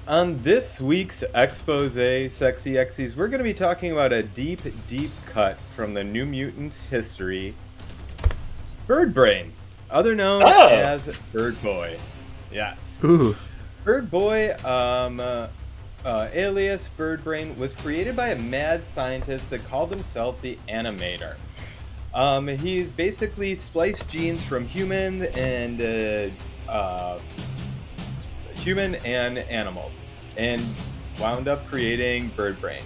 On this week's Expose Sexy Exes, we're going to be talking about a deep, deep cut from the New Mutants history, Bird Brain, other known Oh, as Bird Boy. Yes. Ooh. Bird Boy, alias Bird Brain, was created by a mad scientist that called himself the Animator. He's basically spliced genes from human and animals, and wound up creating Bird Brain.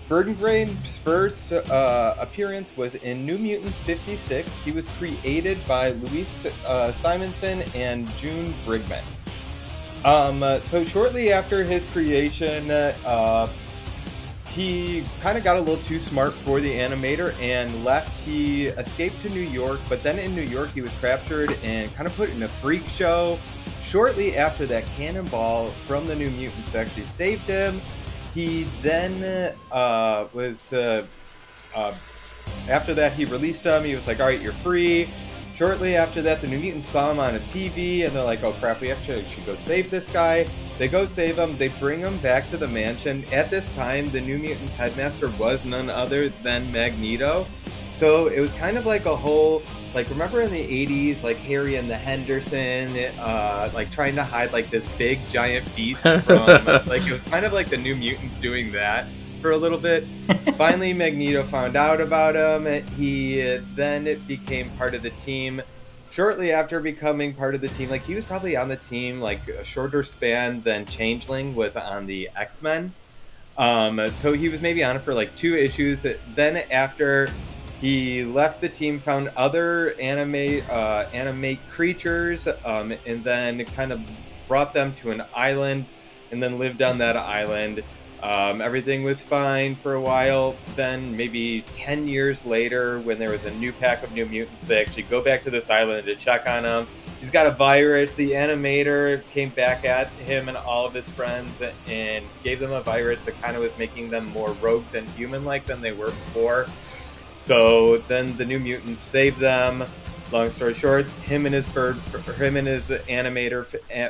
Bird Brain's first appearance was in New Mutants 56. He was created by Louise Simonson and June Brigman. So shortly after his creation, he kind of got a little too smart for the animator and left. He escaped to New York, but then in New York he was captured and kind of put in a freak show. Shortly after that, Cannonball from the New Mutants actually saved him. He then after that, he released him. He was like, all right, you're free. Shortly after that, the New Mutants saw him on a TV, and they're like, oh crap, we actually should go save this guy. They go save him. They bring him back to the mansion. At this time, the New Mutants headmaster was none other than Magneto. So it was kind of like a whole, like, remember in the 80s, like Harry and the Henderson, like trying to hide like this big giant beast from, like it was kind of like the New Mutants doing that for a little bit. Finally, Magneto found out about him. He then became part of the team. Shortly after becoming part of the team, like he was probably on the team like a shorter span than Changeling was on the X-Men. So he was maybe on it for like 2 issues. Then after he left the team, found other animate creatures, and then kind of brought them to an island, and then lived on that island. Everything was fine for a while. Then maybe 10 years later, when there was a new pack of New Mutants, they actually go back to this island to check on him. He's got a virus. The animator came back at him and all of his friends and gave them a virus that kind of was making them more rogue than human-like than they were before. So then the New Mutants saved them. Long story short, him and his animator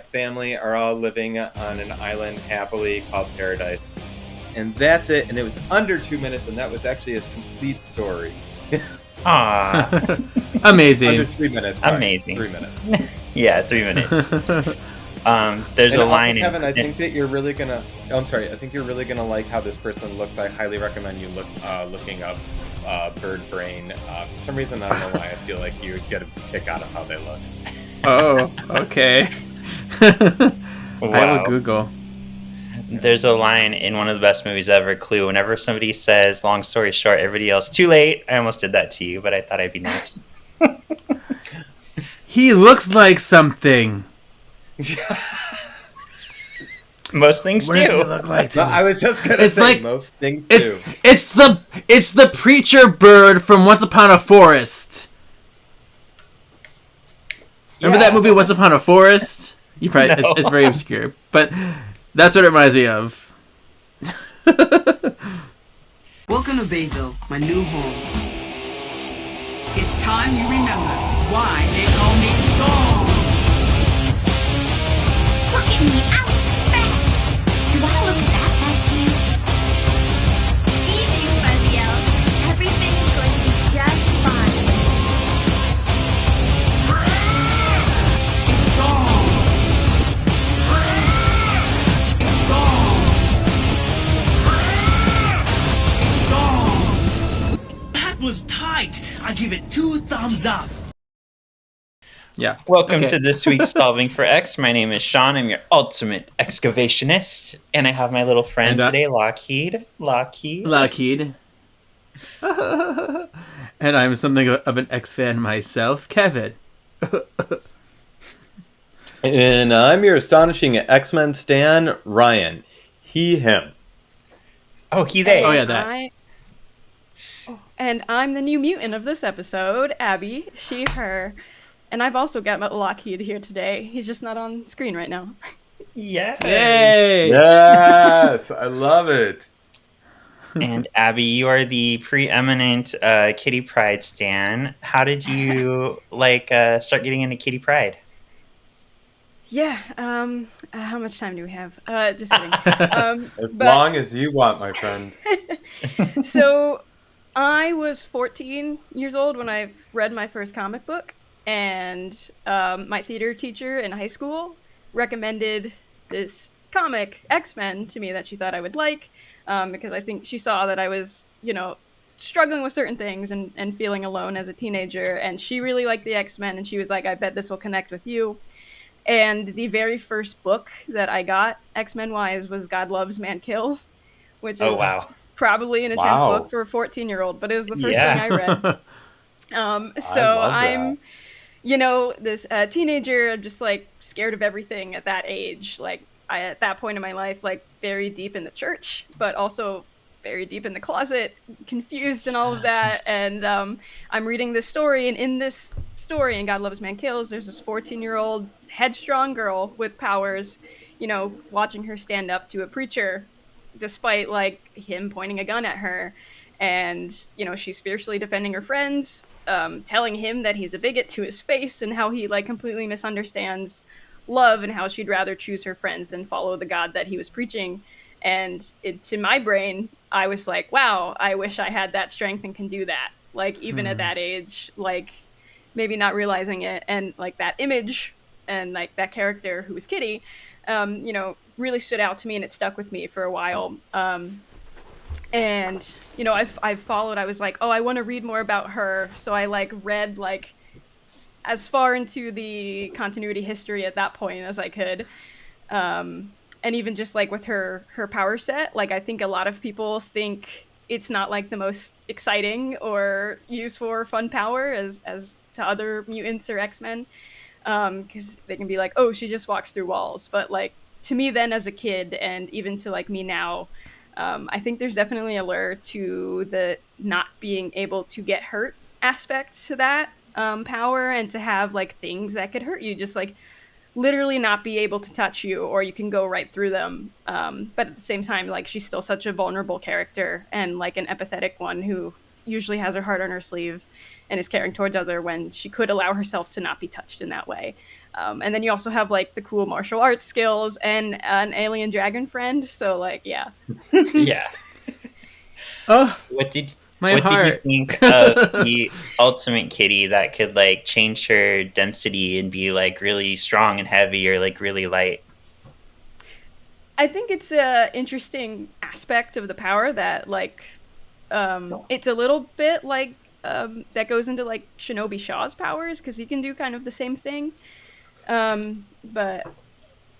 family are all living on an island happily called Paradise. And that's it. And it was under 2 minutes, and that was actually his complete story. ah, Amazing. Under 3 minutes. Sorry. amazing. 3 minutes. Yeah, 3 minutes. There's And a also, line Kevin, I in. think that you're really gonna. Oh, I'm sorry. I think you're really gonna like how this person looks. I highly recommend you looking up Bird Brain. For some reason, I don't know why. I feel like you would get a kick out of how they look. Oh, okay. I will Wow. Google. There's a line in one of the best movies ever, Clue. Whenever somebody says, long story short, everybody else, too late. I almost did that to you, but I thought I'd be nice. He looks like something. Most things What does he do. look like So to me? I was just gonna It's say like- most things It's do. it's the preacher bird from Once Upon a Forest. Remember that movie Once Upon a Forest? You probably No. it's very obscure, but that's what it reminds me of. Welcome to Bayville, my new home. It's time you remember why they call me Storm. Look at me, I look fat. Do I look that fat to you? Easy, Fuzzy Elf. Everything is going to be just fine. Storm. Storm. Storm. That was tight. I give it 2 thumbs up. Yeah. Welcome Okay. to this week's Solving for X. My name is Sean. I'm your ultimate excavationist. And I have my little friend And, today, Lockheed. Lockheed. And I'm something of an X fan myself, Kevin. And I'm your astonishing X-Men stan, Ryan. He, him. Oh, he, they. Oh, yeah, that. And I'm the new mutant of this episode, Abby, she, her. And I've also got Lockheed here today. He's just not on screen right now. Yes. Yay! Yes, I love it. And Abby, you are the preeminent Kitty Pryde stan. How did you start getting into Kitty Pryde? Yeah. How much time do we have? Just kidding. As But long as you want, my friend. so I was 14 years old when I read my first comic book, and my theater teacher in high school recommended this comic, X-Men, to me that she thought I would like, because I think she saw that I was, struggling with certain things and feeling alone as a teenager, and she really liked the X-Men, and she was like, I bet this will connect with you. And the very first book that I got, X-Men wise, was God Loves, Man Kills, which Oh, is wow. probably an intense Wow. book for a 14-year-old, but it was the first Yeah. thing I read. So love I'm, this teenager, just like scared of everything at that age. Like I, at that point in my life, like very deep in the church, but also very deep in the closet, confused and all of that. And I'm reading this story, and in this story, in God Loves Man Kills, there's this 14-year-old headstrong girl with powers, watching her stand up to a preacher, despite like him pointing a gun at her. And she's fiercely defending her friends, telling him that he's a bigot to his face, and how he like completely misunderstands love, and how she'd rather choose her friends than follow the God that he was preaching. And to my brain, I was like, wow, I wish I had that strength and can do that. Like, even at that age, like, maybe not realizing it. And, like, that image and, like, that character who was Kitty, really stood out to me, and it stuck with me for a while. And, I've followed, I was like, oh, I want to read more about her. So I, like, read, like, as far into the continuity history at that point as I could. And even just like with her power set, like I think a lot of people think it's not like the most exciting or useful or fun power as to other mutants or X-Men, because they can be like, oh, she just walks through walls. But like to me then as a kid, and even to like me now, I think there's definitely a lure to the not being able to get hurt aspect to that power, and to have like things that could hurt you, just like literally not be able to touch you, or you can go right through them. But at the same time, like she's still such a vulnerable character, and like an empathetic one who usually has her heart on her sleeve and is caring towards other when she could allow herself to not be touched in that way. And then you also have like the cool martial arts skills and an alien dragon friend. So like, yeah. Yeah. Oh, What did my what heart. did you think of the ultimate Kitty that could like change her density and be like really strong and heavy, or like really light? I think it's a interesting aspect of the power that like it's a little bit like that goes into like Shinobi Shaw's powers, because he can do kind of the same thing. But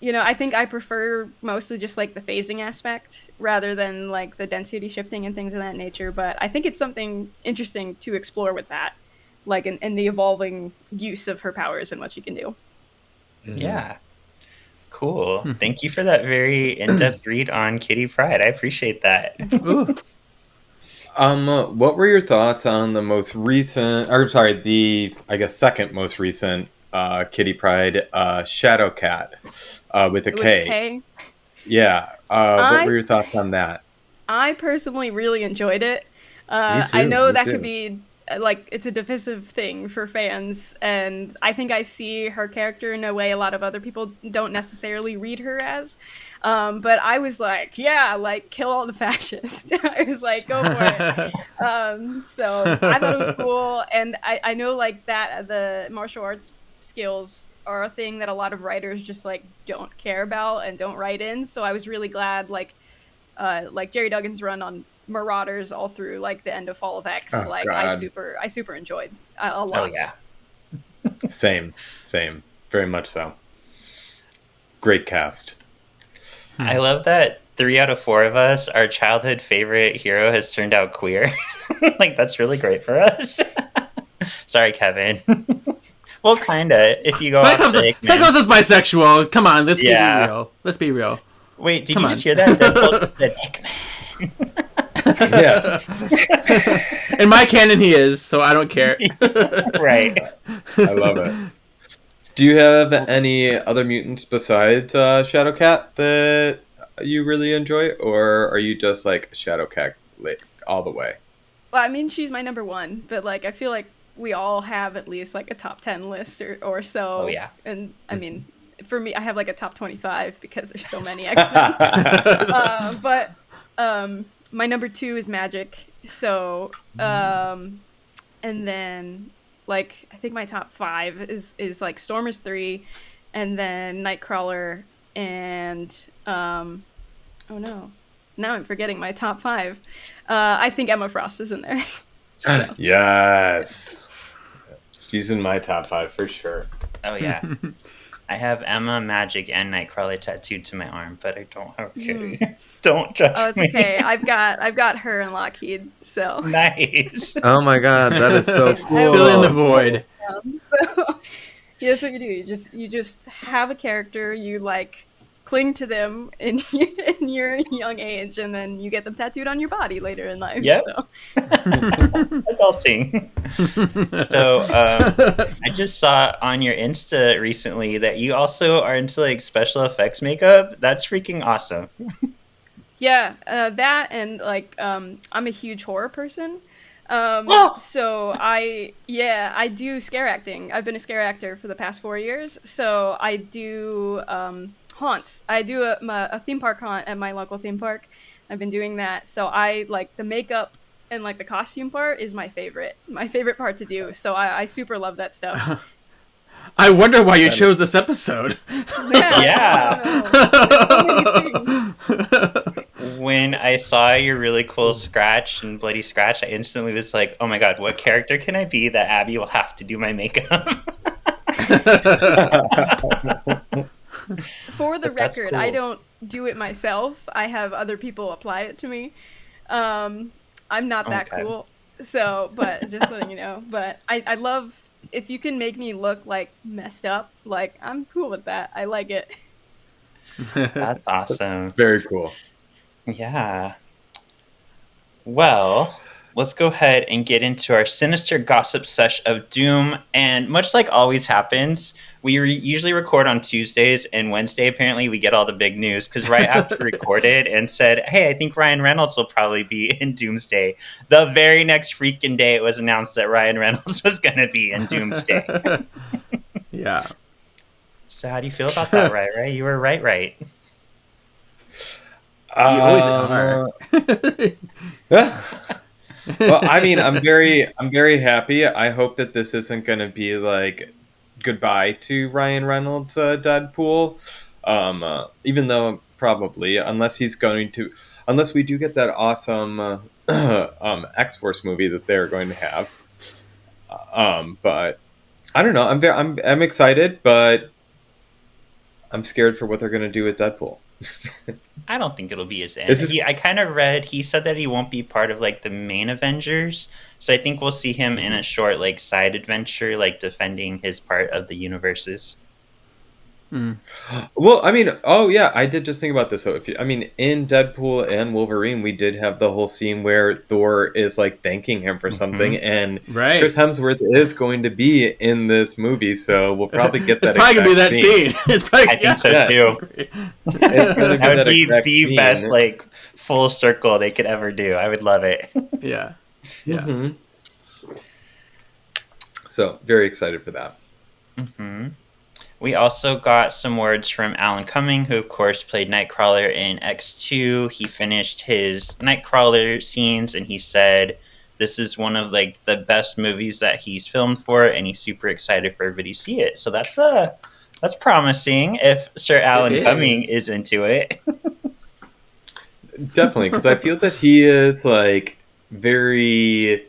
I think I prefer mostly just like the phasing aspect rather than like the density shifting and things of that nature. But I think it's something interesting to explore with that, like in the evolving use of her powers and what she can do. Yeah. Cool. Thank you for that very in-depth read on Kitty Pryde. I appreciate that. Ooh. What were your thoughts on the most recent, or sorry, the I guess second most recent Kitty Pryde, Shadow Cat, with a With K? K, Yeah. What were your thoughts on that? I personally really enjoyed it. Me too, I know me that too. could be like it's a divisive thing for fans, and I think I see her character in a way a lot of other people don't necessarily read her as. But I was like, yeah, like kill all the fascists. I was like, go for it. So I thought it was cool, and I know like that the martial arts skills are a thing that a lot of writers just like don't care about and don't write in. So I was really glad like Jerry Duggan's run on Marauders all through like the end of Fall of X. Oh, like God. I super enjoyed a lot. Oh yeah. Same. Very much so. Great cast. I love that 3 out of 4 of us, our childhood favorite hero has turned out queer. Like that's really great for us. Sorry, Kevin. Well, kinda. If you go off Psychos, the Hickman. Psychos is bisexual. Come on, let's be real. Let's be real. Wait, did Come you on. just hear that? Deadpool said Hickman. Yeah. In my canon, he is, so I don't care. Right. I love it. Do you have any other mutants besides Shadowcat that you really enjoy, or are you just like Shadowcat all the way? Well, I mean, she's my number one, but like I feel like we all have at least like a top 10 list or so. Oh, yeah. And I mean, for me, I have like a top 25 because there's so many X-Men. But my number 2 is Magic. So, and then like I think my top 5 is like Storm is 3, and then Nightcrawler, and oh no, now I'm forgetting my top 5. I think Emma Frost is in there. So. Yes. She's in my top 5 for sure. Oh yeah. I have Emma, Magic, and Nightcrawler tattooed to my arm, but I don't have Kitty. Don't judge Oh, it's me. okay. I've got her and Lockheed. So Nice. Oh my god, that is so cool. Fill in the void. So yeah, that's what you do. You just have a character. You like cling to them in your young age, and then you get them tattooed on your body later in life. Yep. So. Adulting. So I just saw on your Insta recently that you also are into like special effects makeup. That's freaking awesome. Yeah, that and like I'm a huge horror person. So I do scare acting. I've been a scare actor for the past 4 years. So I do haunts. I do a theme park haunt at my local theme park. I've been doing that. So I like the makeup and like the costume part is my favorite part to do. So I super love that stuff. I wonder why you chose this episode. Yeah. So many things. When I saw your really cool scratch and bloody scratch, I instantly was like, oh my god, what character can I be that Abby will have to do my makeup? For the That's record, cool. I don't do it myself. I have other people apply it to me. I'm not that Okay. cool. So, but just letting you know. But I love if you can make me look like messed up. Like I'm cool with that. I like it. That's awesome. Very cool. Yeah. Well, let's go ahead and get into our sinister gossip sesh of doom. And much like always happens, we usually record on Tuesdays, and Wednesday apparently we get all the big news because right after we recorded and said, hey, I think Ryan Reynolds will probably be in Doomsday, the very next freaking day it was announced that Ryan Reynolds was going to be in Doomsday. Yeah. So how do you feel about that, right? You were right. You always are. Well, I mean, I'm very happy. I hope that this isn't going to be like goodbye to Ryan Reynolds' Deadpool. Even though probably, unless we do get that awesome X-Force movie that they're going to have. But I don't know. I'm excited, but I'm scared for what they're going to do with Deadpool. I don't think it'll be his end. This is- I kind of read, he said that he won't be part of like the main Avengers. So I think we'll see him in a short like side adventure, like defending his part of the universes. Well, I mean, oh yeah, I did just think about this. So, in Deadpool and Wolverine, we did have the whole scene where Thor is like thanking him for something, and Right. Chris Hemsworth is going to be in this movie, so we'll probably get that. It's probably gonna be that exact scene. It's probably, I think so Yeah. too. It's gonna be That would be exact the scene. best like full circle they could ever do. I would love it. Yeah. Yeah. Mhm. So very excited for that. hmm We also got some words from Alan Cumming, who of course played Nightcrawler in X2. He finished his Nightcrawler scenes and he said this is one of like the best movies that he's filmed for, and he's super excited for everybody to see it. So that's promising if Sir Alan It Cumming is. is into it. Definitely, because I feel that he is like very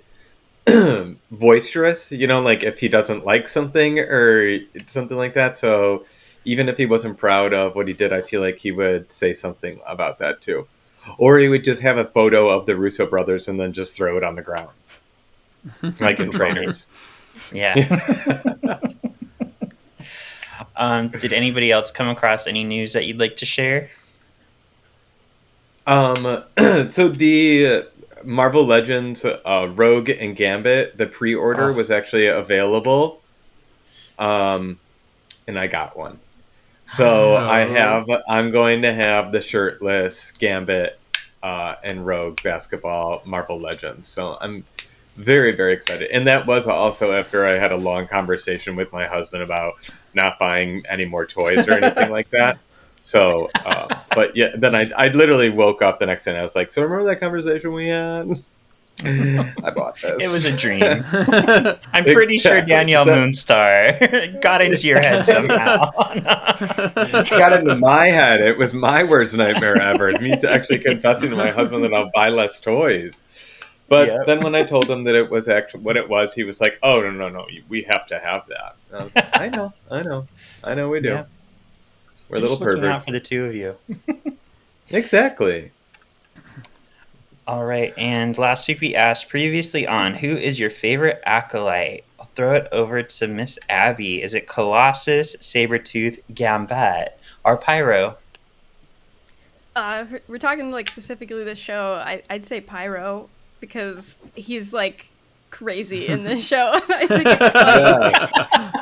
boisterous, like if he doesn't like something or something like that. So even if he wasn't proud of what he did, I feel like he would say something about that too. Or he would just have a photo of the Russo brothers and then just throw it on the ground. Like in trailers. Yeah. Did anybody else come across any news that you'd like to share? So the Marvel Legends Rogue and Gambit, the pre-order was actually available. And I got one. So I'm going to have the shirtless Gambit and Rogue basketball Marvel Legends. So I'm very, very excited. And that was also after I had a long conversation with my husband about not buying any more toys or anything like that. So, but yeah, then I literally woke up the next day and I was like, so remember that conversation we had? I bought this. It was a dream. I'm pretty sure Danielle Moonstar got into your head somehow. Got into my head. It was my worst nightmare ever. Me actually confessing to my husband that I'll buy less toys. But then when I told him that it was actually what it was, he was like, "Oh no, we have to have that." And I was like, "I know, we do. Yeah. We're little just looking out perverts for the two of you." Exactly. All right, and last week we asked previously on who is your favorite acolyte. I'll throw it over to Miss Abby. Is it Colossus, Sabretooth, Gambit, or Pyro? We're talking like specifically this show. I'd say Pyro because he's like crazy in this show. I think it's funny.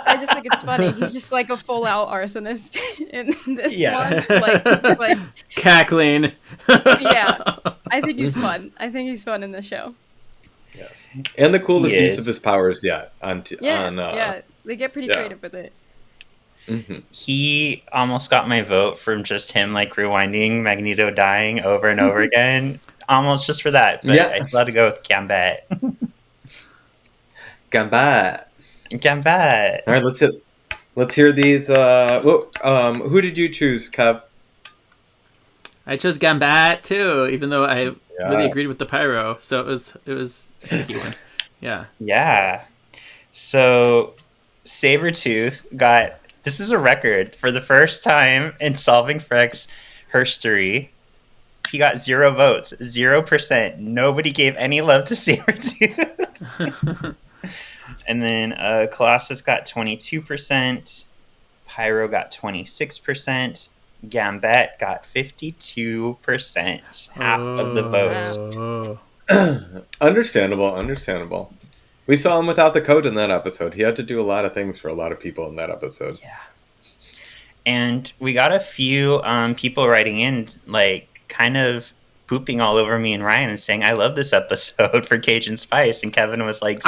I just think it's funny. He's just like a full out arsonist in this one. Like just like cackling. Yeah. I think he's fun. I think he's fun in the show. Yes. And the coolest use of his powers yet yeah. They get pretty creative with it. Mm-hmm. He almost got my vote from just him like rewinding Magneto dying over and over again. Almost just for that. But I still had to go with Gambit. Gambit. All right, let's hear these. Who did you choose, Kev? I chose Gambit too, even though I really agreed with the Pyro. So it was a tricky one. Yeah. Yeah. So Sabretooth got, this is a record for the first time in Solving Freck's history. He got 0 votes, 0%. Nobody gave any love to Sabretooth. And then Colossus got 22%. Pyro got 26%. Gambit got 52%. Half of the votes. Understandable. We saw him without the coat in that episode. He had to do a lot of things for a lot of people in that episode. Yeah. And we got a few people writing in, like, kind of pooping all over me and Ryan and saying, I love this episode for Cajun Spice. And Kevin was like,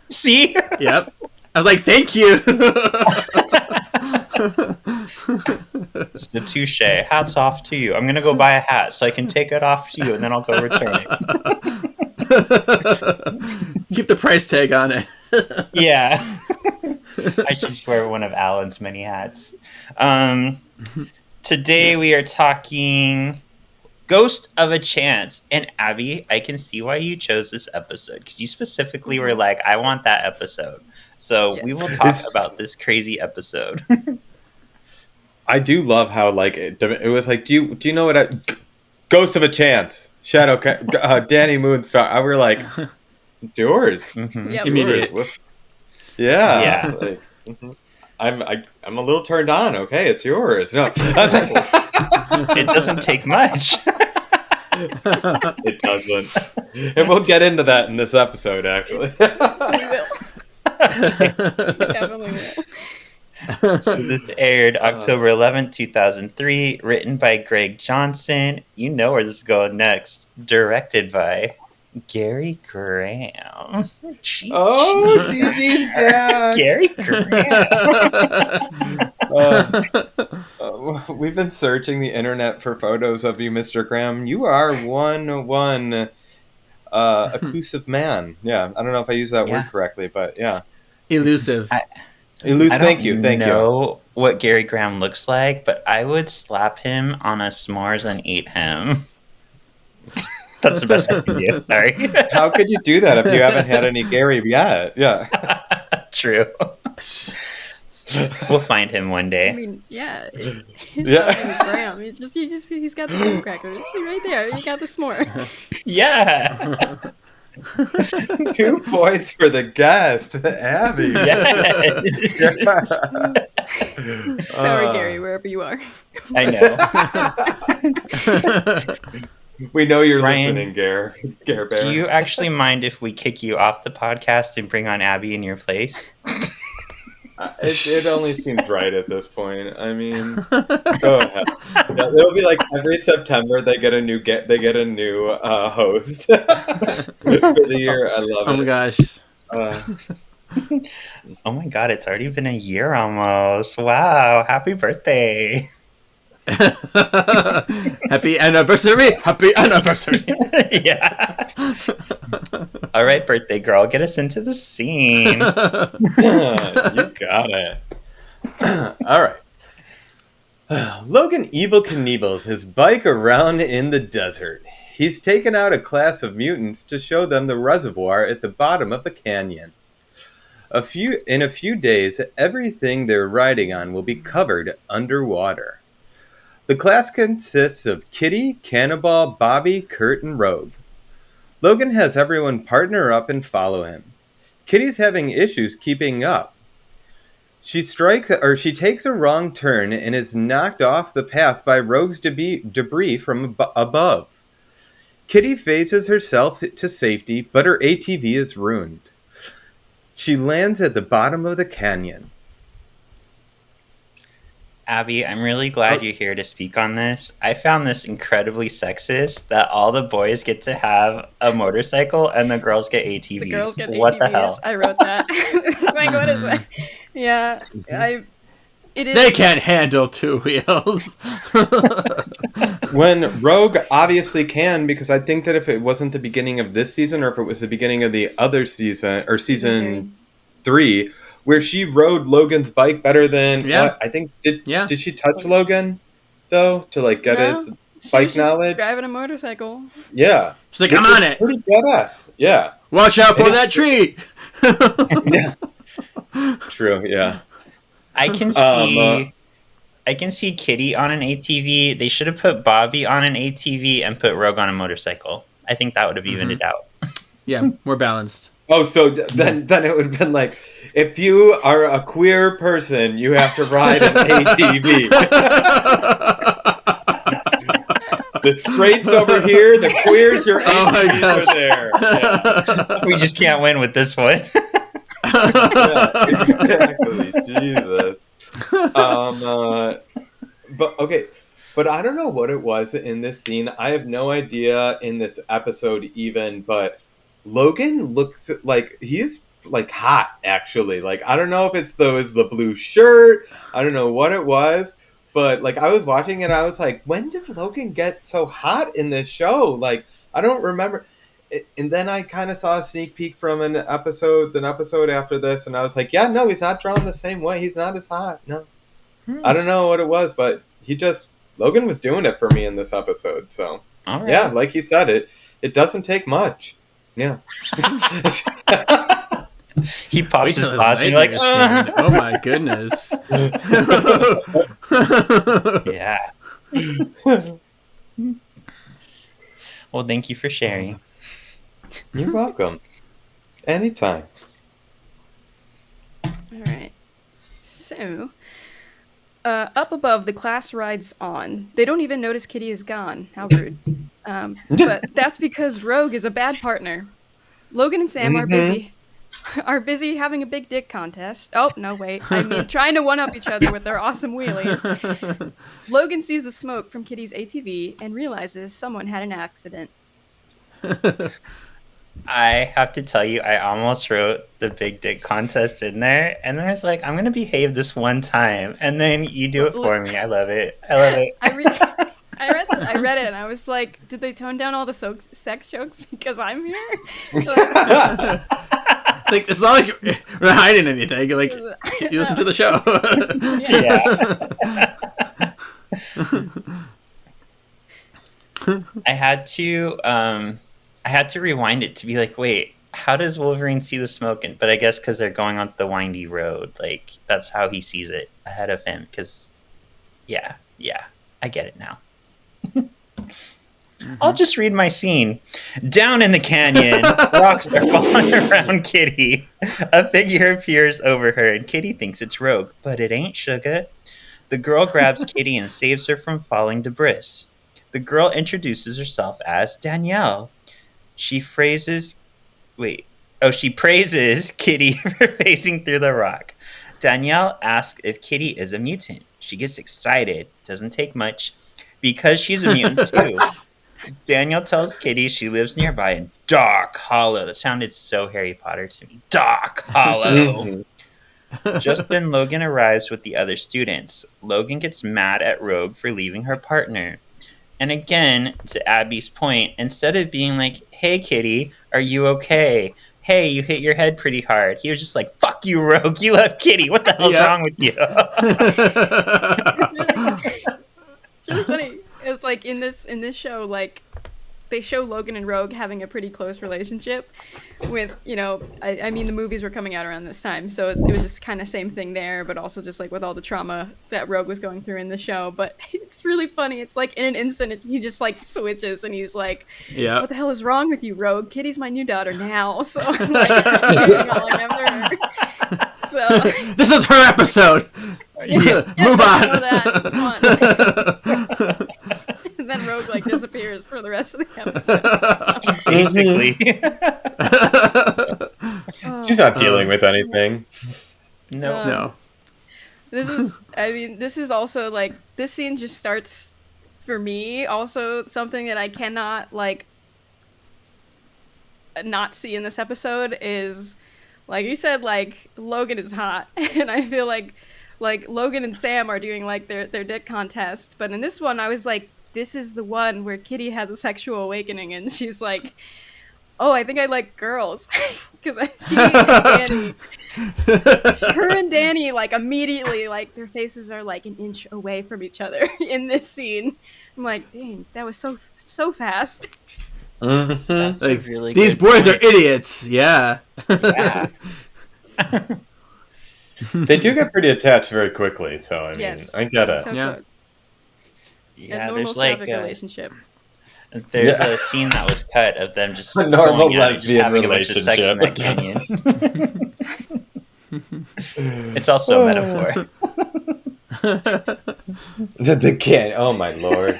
see? Yep. I was like, thank you. So touche. Hats off to you. I'm going to go buy a hat so I can take it off to you and then I'll go return it. Keep the price tag on it. Yeah. I should just wear one of Alan's many hats. Today we are talking Ghost of a Chance. And Abby, I can see why you chose this episode because you specifically were like, I want that episode. So we will talk about this crazy episode. I do love how like it was like, do you know what? Ghost of a Chance, Shadow, Dani Moonstar. I were like, it's yours. Mm-hmm. Yep. Immediate. Yeah. Like, I'm a little turned on. Okay, it's yours. No, I was like, it doesn't take much. It doesn't. And we'll get into that in this episode, actually. Definitely will. So this aired October 11th, 2003, written by Greg Johnson. You know where this is going next. Directed by Gary Graham. Gigi's back. Gary Graham. We've been searching the internet for photos of you, Mr. Graham. You are one elusive man. Yeah, I don't know if I used that word correctly, but yeah. Elusive. I Thank you. know what Gary Graham looks like, but I would slap him on a s'mores and eat him. That's the best I can do. Sorry. How could you do that if you haven't had any Gary yet? Yeah. True. We'll find him one day. I mean, yeah. His name is Graham. He's got the graham crackers. See right there. He got the s'more. Yeah. 2 points for the guest, Abby. Yes. Sorry, Gary, wherever you are. I know. We know you're Ryan, listening, Gare Bear. Do you actually mind if we kick you off the podcast and bring on Abby in your place? It only seems right at this point. I mean, go ahead. Yeah, it'll be like every September they get a new host for the year. I love it. Oh my gosh. Oh my god, it's already been a year almost. Wow, happy birthday. Happy anniversary. Happy anniversary. Yeah. All right, birthday girl, get us into the scene. You got it. All right. Logan Evil Knievel's his bike around in the desert. He's taken out a class of mutants to show them the reservoir at the bottom of the canyon. In a few days, everything they're riding on will be covered underwater. The class consists of Kitty, Cannonball, Bobby, Kurt, and Rogue. Logan has everyone partner up and follow him. Kitty's having issues keeping up. She takes a wrong turn and is knocked off the path by Rogue's debris from above. Kitty phases herself to safety, but her ATV is ruined. She lands at the bottom of the canyon. Abby, I'm really glad you're here to speak on this. I found this incredibly sexist that all the boys get to have a motorcycle and the girls get ATVs. The girls get what ATVs. the hell? I wrote that. It's like, what is that? Yeah, it is. They can't handle two wheels. When Rogue obviously can, because I think that if it wasn't the beginning of this season or if it was the beginning of the other season or season 3, where she rode Logan's bike better than I think did she touch Logan though to like get his bike knowledge? Driving a motorcycle. Yeah, she's like, I'm on it. Pretty badass. Yeah. Watch out for that tree. Yeah. True. Yeah. I can see Kitty on an ATV. They should have put Bobby on an ATV and put Rogue on a motorcycle. I think that would have evened it out. Yeah, more balanced. Oh, so then it would have been like, if you are a queer person, you have to ride an ATV. The straights over here, the queers are ATVs are there. Yeah. We just can't win with this one. Yeah, exactly. Jesus. But I don't know what it was in this scene. I have no idea in this episode even, but Logan looks like he's like hot actually. Like I don't know if it was the blue shirt. I don't know what it was, but like I was watching it, I was like, when did Logan get so hot in this show? Like I don't remember. And then I kind of saw a sneak peek from an episode after this, and I was like, yeah, no, he's not drawn the same way. He's not as hot. No. I don't know what it was, but Logan was doing it for me in this episode. So, yeah, like he said, it doesn't take much. Yeah. He pops his paws and you're like, oh my goodness. Yeah. Well, thank you for sharing. You're welcome. Anytime. All right. So, up above, the class rides on. They don't even notice Kitty is gone. How rude. But that's because Rogue is a bad partner. Logan and Sam are busy having a big dick contest. Oh, no, wait. I mean, trying to one-up each other with their awesome wheelies. Logan sees the smoke from Kitty's ATV and realizes someone had an accident. I have to tell you, I almost wrote the big dick contest in there, and then I was like, I'm going to behave this one time, and then you do it for me. I love it. I read it, and I was like, did they tone down all the sex jokes because I'm here? Like, it's not like we're hiding anything. Like, you listen to the show. Yeah. I had to rewind it to be like, wait, how does Wolverine see the smoke? But I guess because they're going on the windy road, like that's how he sees it ahead of him. Because, yeah, I get it now. I'll just read my scene. Down in the canyon, rocks are falling around Kitty. A figure appears over her, and Kitty thinks it's Rogue, but it ain't Sugar. The girl grabs Kitty and saves her from falling debris. The girl introduces herself as Danielle. She praises Kitty for phasing through the rock. Danielle asks if Kitty is a mutant. She gets excited. Doesn't take much. Because she's a mutant too. Daniel tells Kitty she lives nearby in Dark Hollow. That sounded so Harry Potter to me. Dark Hollow. Just then, Logan arrives with the other students. Logan gets mad at Rogue for leaving her partner. And again, to Abby's point, instead of being like, hey, Kitty, are you okay? Hey, you hit your head pretty hard. He was just like, fuck you, Rogue. You left Kitty. What the hell's wrong with you? It's really funny. It's like in this show, like they show Logan and Rogue having a pretty close relationship with, you know, I mean, the movies were coming out around this time, so it was this kind of same thing there, but also just like with all the trauma that Rogue was going through in the show. But it's really funny. It's like in an instant, he just like switches and he's like, what the hell is wrong with you, Rogue? Kitty's my new daughter now. So I'm like, calling after her. So this is her episode. Move on. And then Rogue like disappears for the rest of the episode. So. Basically. She's not dealing with anything. No. This is also like, this scene just starts for me also something that I cannot like not see in this episode is, like you said, like Logan is hot, and I feel like Logan and Sam are doing like their dick contest, but in this one I was like, this is the one where Kitty has a sexual awakening and she's like, oh, I think I like girls. Because her and Dani, like, immediately, like, their faces are, like, an inch away from each other in this scene. I'm like, dang, that was so fast. Mm-hmm. That's like, really these good boys point. are idiots. Yeah. Yeah. They do get pretty attached very quickly, so, I mean, Yes. I get it. So Yeah. close. Yeah, A normal there's like relationship. there's a scene that was cut of them just A normal going at it, just lesbian having a bunch of sex in that canyon. It's also a metaphor. The can. Oh my lord.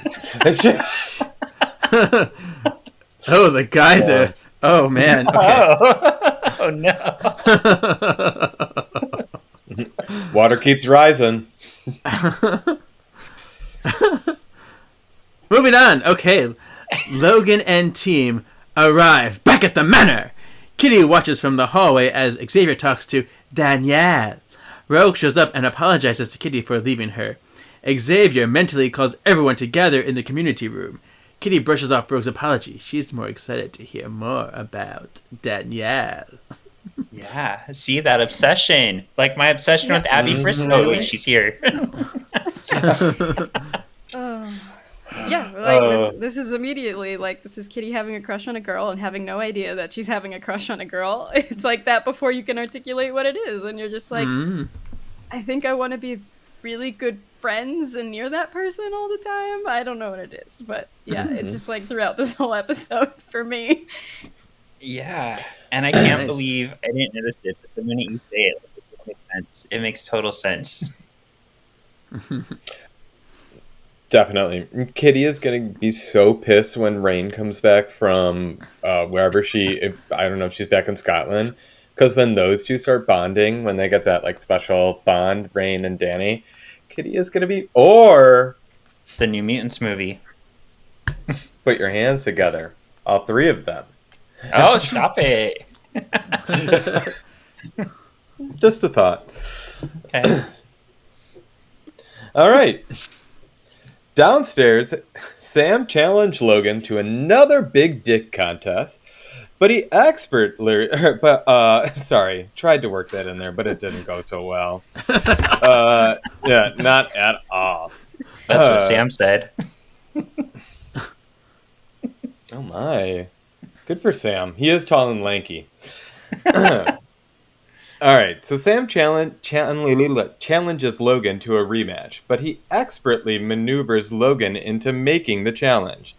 Oh, the geyser. Oh, man. Okay. Oh no. Water keeps rising. Moving on. Okay. Logan and team arrive back at the manor. Kitty watches from the hallway as Xavier talks to Danielle. Rogue shows up and apologizes to Kitty for leaving her. Xavier mentally calls everyone together in the community room. Kitty brushes off Rogue's apology. She's more excited to hear more about Danielle. Yeah, see that obsession, like my obsession with Abbey Frisco when she's here. Yeah, like this is immediately like, this is Kitty having a crush on a girl and having no idea that she's having a crush on a girl. It's like that before you can articulate what it is, and you're just like, I think I want to be really good friends and near that person all the time. I don't know what it is, but yeah, it's just like throughout this whole episode for me. Yeah, and I can't Nice. believe I didn't notice it, but the minute you say it, it makes sense. It makes total sense. Definitely. Kitty is going to be so pissed when Rain comes back from wherever I don't know if she's back in Scotland. Because when those two start bonding, when they get that like special bond, Rain and Dani, Kitty is going to be, or The New Mutants movie. put your hands together. All three of them. Oh, stop it. Just a thought. Okay. All right. Downstairs, Sam challenged Logan to another big dick contest, but he tried to work that in there, but it didn't go so well. Yeah, not at all. That's what Sam said. Oh my. Good for Sam. He is tall and lanky. All right, so Sam challenges Logan to a rematch, but he expertly maneuvers Logan into making the challenge.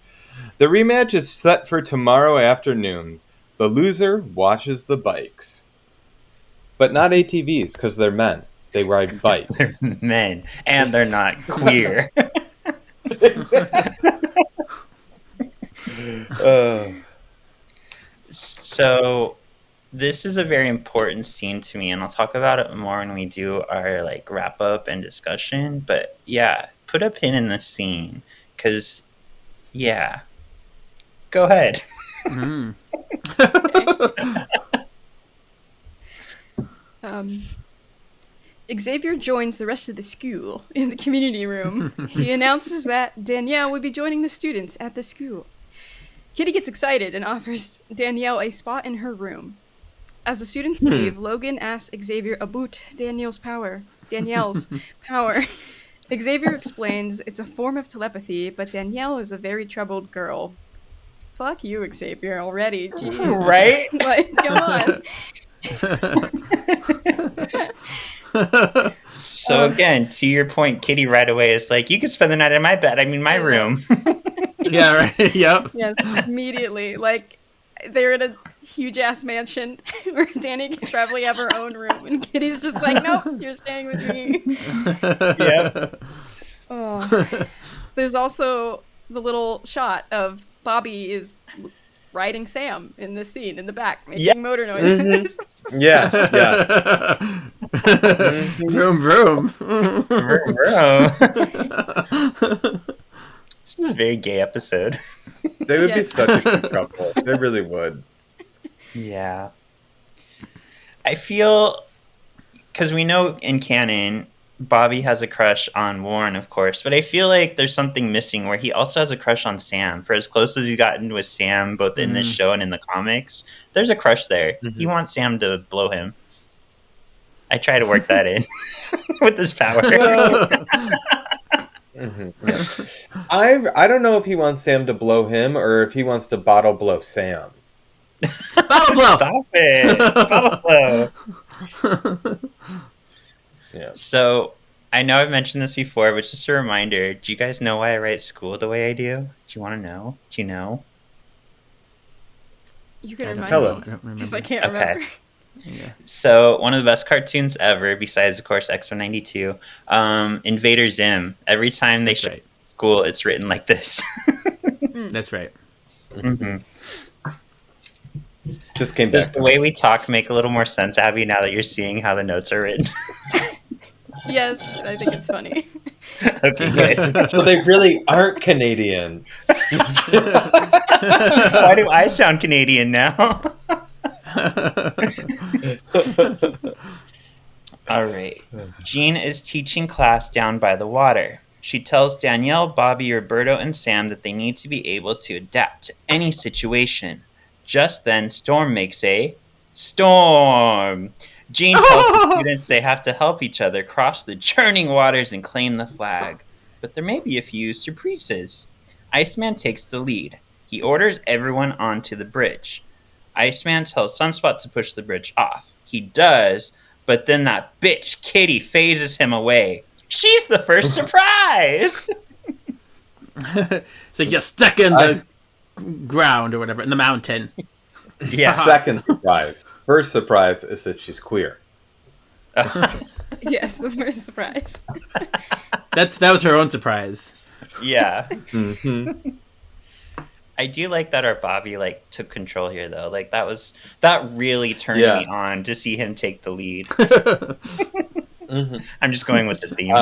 The rematch is set for tomorrow afternoon. The loser watches the bikes. But not ATVs, because they're men. They ride bikes. Men, and they're not queer. So this is a very important scene to me, and I'll talk about it more when we do our like wrap up and discussion. But yeah, put a pin in the scene. because, yeah. Go ahead. Xavier joins the rest of the school in the community room. He announces that Danielle will be joining the students at the school. Kitty gets excited and offers Danielle a spot in her room. As the students leave, Logan asks Xavier about Danielle's power. Xavier explains it's a form of telepathy, but Danielle is a very troubled girl. Fuck you, Xavier, already. Jeez. Right? Like, come on. So again, to your point, Kitty right away is like, you could spend the night in my bed. I mean, my room. Yeah, right. Yep. Yes, immediately. Like, they're in a huge-ass mansion where Dani could probably have her own room, and Kitty's just like, nope, you're staying with me. Yep. Oh. There's also the little shot of Bobby is riding Sam in this scene in the back, making motor noises. Yeah. Vroom, vroom. This is a very gay episode. They would be Yes. such a cute couple. They really would. Yeah. I feel, because we know in canon, Bobby has a crush on Warren, of course, but I feel like there's something missing where he also has a crush on Sam. For as close as he's gotten with Sam, both in this show and in the comics, there's a crush there. He wants Sam to blow him. I try to work that in with his power. I don't know if he wants Sam to blow him or if he wants to bottle blow Sam. Bottle blow. Stop it. Bottle blow. Yeah. So, I know I've mentioned this before, but just a reminder, do you guys know why I write school the way I do? Do you want to know? Do you know? You can remind Tell me, us. because I can't Okay. remember. Yeah. So, one of the best cartoons ever, besides, of course, X-192, Invader Zim. Every time they show right. school, it's written like this. That's right. Mm-hmm. Just came Does back the to way we talk make a little more sense, Abby, now that you're seeing how the notes are written? Yes, I think it's funny. Okay, good. So they really aren't Canadian. Why do I sound Canadian now? All right. Jean is teaching class down by the water. She tells Danielle, Bobby, Roberto, and Sam that they need to be able to adapt to any situation. Just then, Storm makes a storm. Jean tells the students they have to help each other cross the churning waters and claim the flag. But there may be a few surprises. Iceman takes the lead. He orders everyone onto the bridge. Iceman tells Sunspot to push the bridge off. He does, but then that bitch Kitty phases him away. She's the first surprise! So you're stuck in the ground or whatever, in the mountain. Yeah. Second surprise. First surprise is that she's queer. Yes, the first surprise. That was her own surprise. Yeah. I do like that our Bobby took control here though. That really turned me on to see him take the lead. I'm just going with the theme.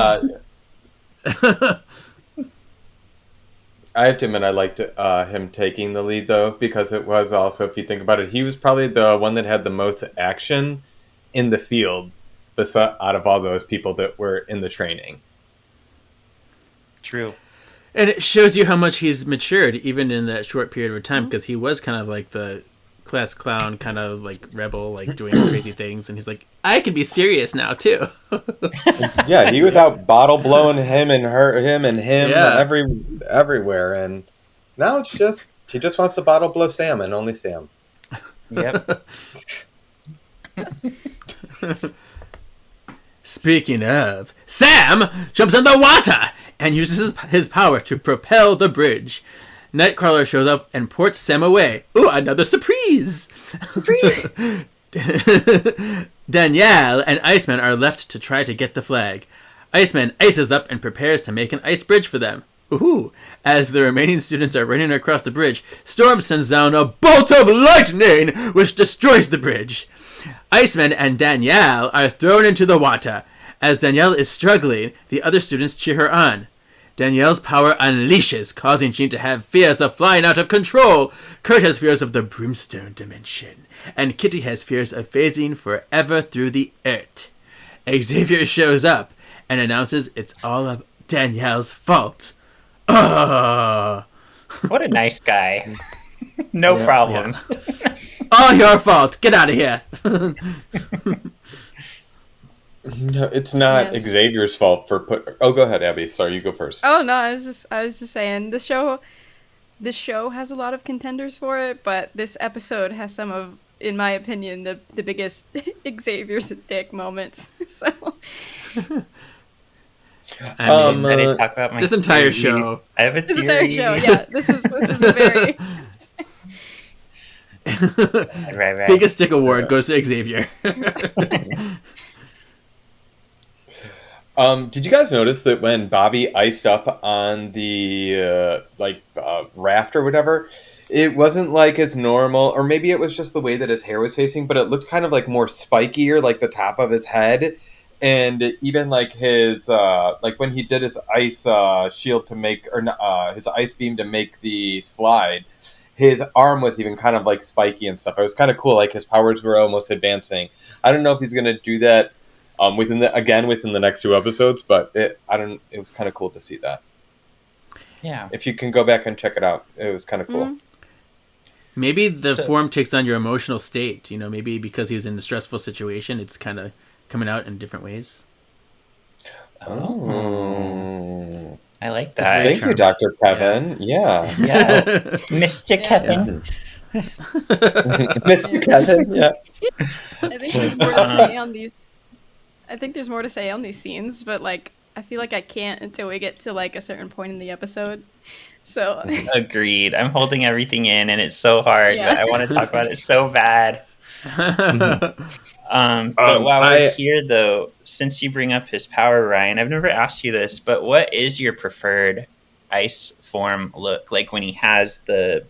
I have to admit I liked him taking the lead though, because it was also, if you think about it, he was probably the one that had the most action in the field out of all those people that were in the training. True. And it shows you how much he's matured, even in that short period of time, because he was kind of like the class clown, kind of like rebel, like doing crazy things, and he's like, I can be serious now too. Yeah, he was out bottle blowing him and him Yeah. everywhere, and now it's just he just wants to bottle blow Sam and only Sam. Yep. Speaking of, Sam jumps in the water and uses his power to propel the bridge. Nightcrawler shows up and ports Sam away. Ooh, another surprise! Surprise! Danielle and Iceman are left to try to get the flag. Iceman ices up and prepares to make an ice bridge for them. Ooh! As the remaining students are running across the bridge, Storm sends down a bolt of lightning, which destroys the bridge. Iceman and Danielle are thrown into the water. As Danielle is struggling, the other students cheer her on. Danielle's power unleashes, causing Jean to have fears of flying out of control. Kurt has fears of the brimstone dimension, and Kitty has fears of phasing forever through the earth. Xavier shows up and announces it's all of Danielle's fault. Ugh. What a nice guy. No problems. All your fault. Get out of here. No, it's not Yes. Xavier's fault for Oh, go ahead, Abby. Sorry, you go first. Oh no, I was just saying this show has a lot of contenders for it, but this episode has some of, in my opinion, the biggest Xavier's a dick moments. So I mean, I didn't talk about my this entire theory. show. I have a this theory. entire show, yeah, this is a very Right. Biggest dick award goes to Xavier. Did you guys notice that when Bobby iced up on the raft or whatever, it wasn't like as normal, or maybe it was just the way that his hair was facing, but it looked kind of like more spikier, like the top of his head, and even like his like when he did his ice shield to make, or his ice beam to make the slide, his arm was even kind of like spiky and stuff. It was kind of cool, like his powers were almost advancing. I don't know if he's gonna do that within the next 2 episodes, but it was kind of cool to see that. Yeah. If you can go back and check it out, it was kind of cool. Mhm. Maybe the form takes on your emotional state. You know, maybe because he's in a stressful situation, it's kind of coming out in different ways. Oh. I like that. Thank you, Dr. Kevin. Yeah. Yeah. Mr. Kevin. Mr. Kevin, yeah. I think there's more to say on these. I think there's more to say on these scenes, but like I feel like I can't until we get to like a certain point in the episode. So Agreed. I'm holding everything in, and it's so hard. Yeah. But I want to talk about it so bad. But while we're here, though, since you bring up his power, Ryan, I've never asked you this, but what is your preferred ice form look? Like when he has the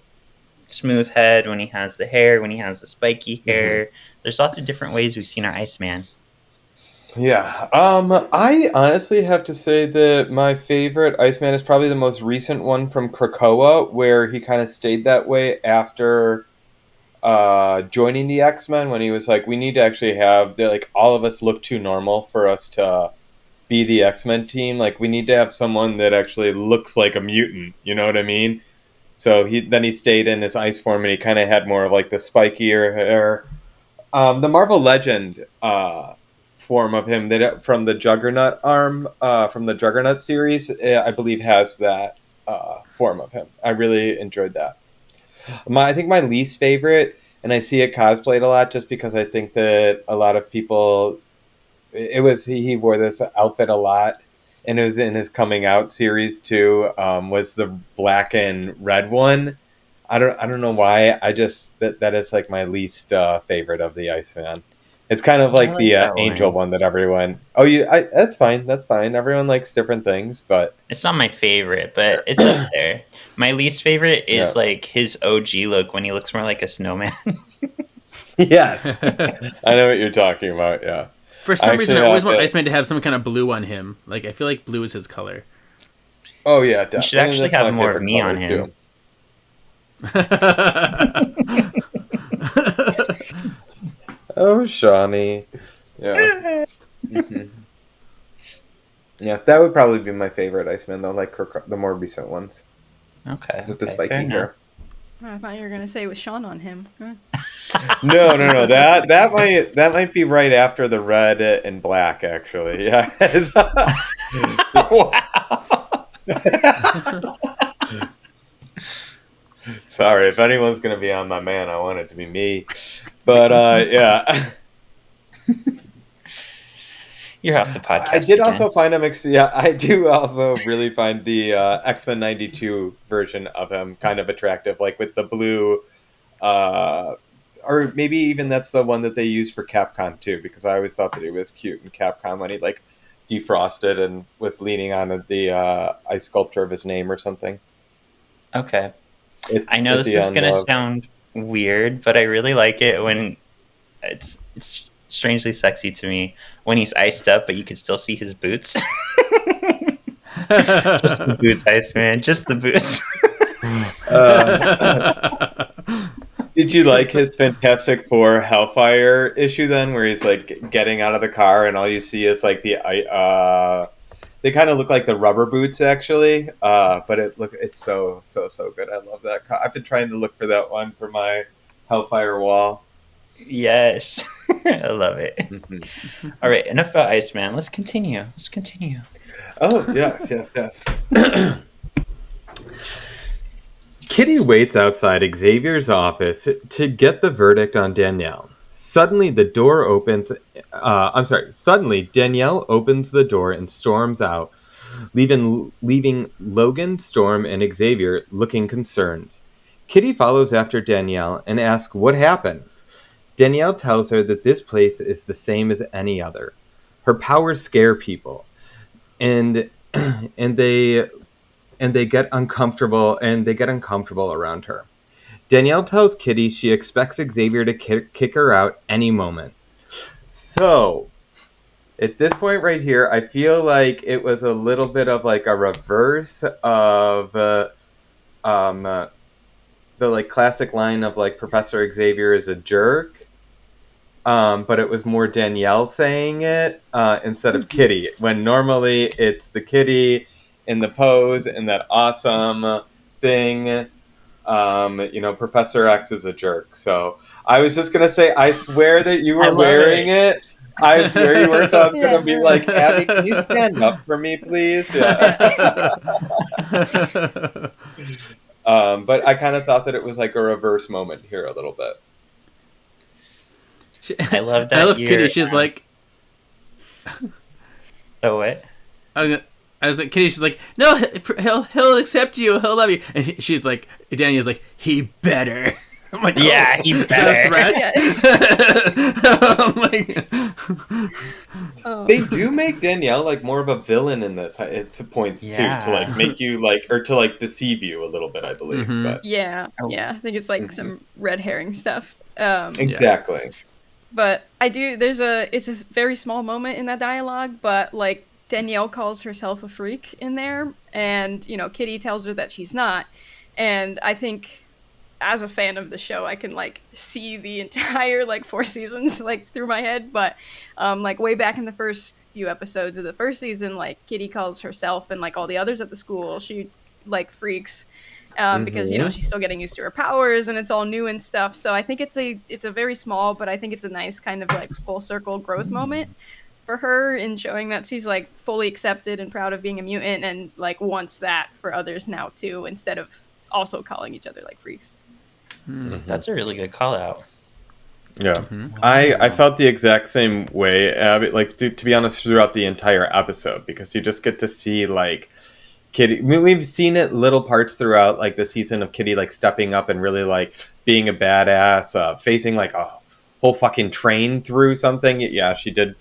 smooth head, when he has the hair, when he has the spiky hair. There's lots of different ways we've seen our Iceman. Yeah. I honestly have to say that my favorite Iceman is probably the most recent one from Krakoa, where he kind of stayed that way after joining the X-Men, when he was like, we need to actually have, like, all of us look too normal for us to be the X-Men team. Like, we need to have someone that actually looks like a mutant. You know what I mean? So he stayed in his ice form, and he kind of had more of like the spikier hair. The Marvel Legend form of him that from the Juggernaut arm from the Juggernaut series, I believe has that form of him. I really enjoyed that. I think my least favorite, and I see it cosplayed a lot just because I think that a lot of people, he wore this outfit a lot, and it was in his coming out series too, was the black and red one. I don't know why. I just that is like my least favorite of the Iceman. It's kind of like the Angel one that everyone. That's fine. That's fine. Everyone likes different things, but it's not my favorite, but it's up there. My least favorite is like his OG look when he looks more like a snowman. Yes, I know what you're talking about. Yeah. For some reason, I always want Iceman to have some kind of blue on him. Like I feel like blue is his color. Oh yeah, definitely. You should actually have more of me on him. Oh, Shawnee. Yeah. Yeah, that would probably be my favorite Iceman, though, like the more recent ones. Okay. With the spiky hair. I thought you were gonna say with Sean on him. Huh? No. That might be right after the red and black, actually. Yeah. Wow. Sorry, if anyone's gonna be on my man, I want it to be me. But yeah. You're off the podcast. I did also find him. I do also really find the X-Men '92 version of him kind of attractive, like with the blue, or maybe even that's the one that they used for Capcom too, because I always thought that he was cute in Capcom when he like defrosted and was leaning on the ice sculpture of his name or something. Okay. I know this is going to sound weird, but I really like it when it's strangely sexy to me when he's iced up, but you can still see his boots. Just the boots, Iceman. Just the boots. Did you like his Fantastic Four Hellfire issue then, where he's like getting out of the car and all you see is like they kind of look like the rubber boots actually, but it's so good. I love that. I've been trying to look for that one for my Hellfire wall. Yes. I love it. All right, enough about Iceman. Let's continue. Oh, yes. Kitty waits outside Xavier's office to get the verdict on Danielle. Suddenly, Suddenly, Danielle opens the door and storms out, leaving Logan, Storm, and Xavier looking concerned. Kitty follows after Danielle and asks what happened. Danielle tells her that this place is the same as any other. Her powers scare people, and they get uncomfortable around her. Danielle tells Kitty she expects Xavier to kick her out any moment. So, at this point right here, I feel like it was a little bit of like a reverse of the like classic line of like Professor Xavier is a jerk. But it was more Danielle saying it instead of Kitty, when normally it's the Kitty in the pose and that awesome thing. Professor X is a jerk. So I was just going to say, I swear that you were wearing it. I swear you were. So I was going to be like, Abby, can you stand up for me, please? Yeah. But I kind of thought that it was like a reverse moment here a little bit. I love that. I love Kitty. She's like, oh, what? I was like, Kitty. She's like, no, he'll accept you. He'll love you. And she's like, Daniel's like, he better. I'm like, yeah, he better. I'm like, They do make Danielle like more of a villain in this. To points too, to like make you like, or to like deceive you a little bit, I believe. Mm-hmm. But Yeah, I think it's like some red herring stuff. Exactly. But it's this very small moment in that dialogue, but like Danielle calls herself a freak in there, and Kitty tells her that she's not. And I think as a fan of the show, I can like see the entire like 4 seasons like through my head. But like way back in the first few episodes of the first season, like Kitty calls herself and like all the others at the school, she like freaks. Because she's still getting used to her powers and it's all new and stuff. So I think it's a very small, but I think it's a nice kind of like full circle growth moment for her in showing that she's like fully accepted and proud of being a mutant and like wants that for others now too, instead of also calling each other like freaks. That's a really good call out. Yeah, I felt the exact same way, Abby. Like to be honest, throughout the entire episode, because you just get to see like Kitty. I mean, we've seen it little parts throughout like the season of Kitty like stepping up and really like being a badass, facing like a whole fucking train through something. Yeah, she did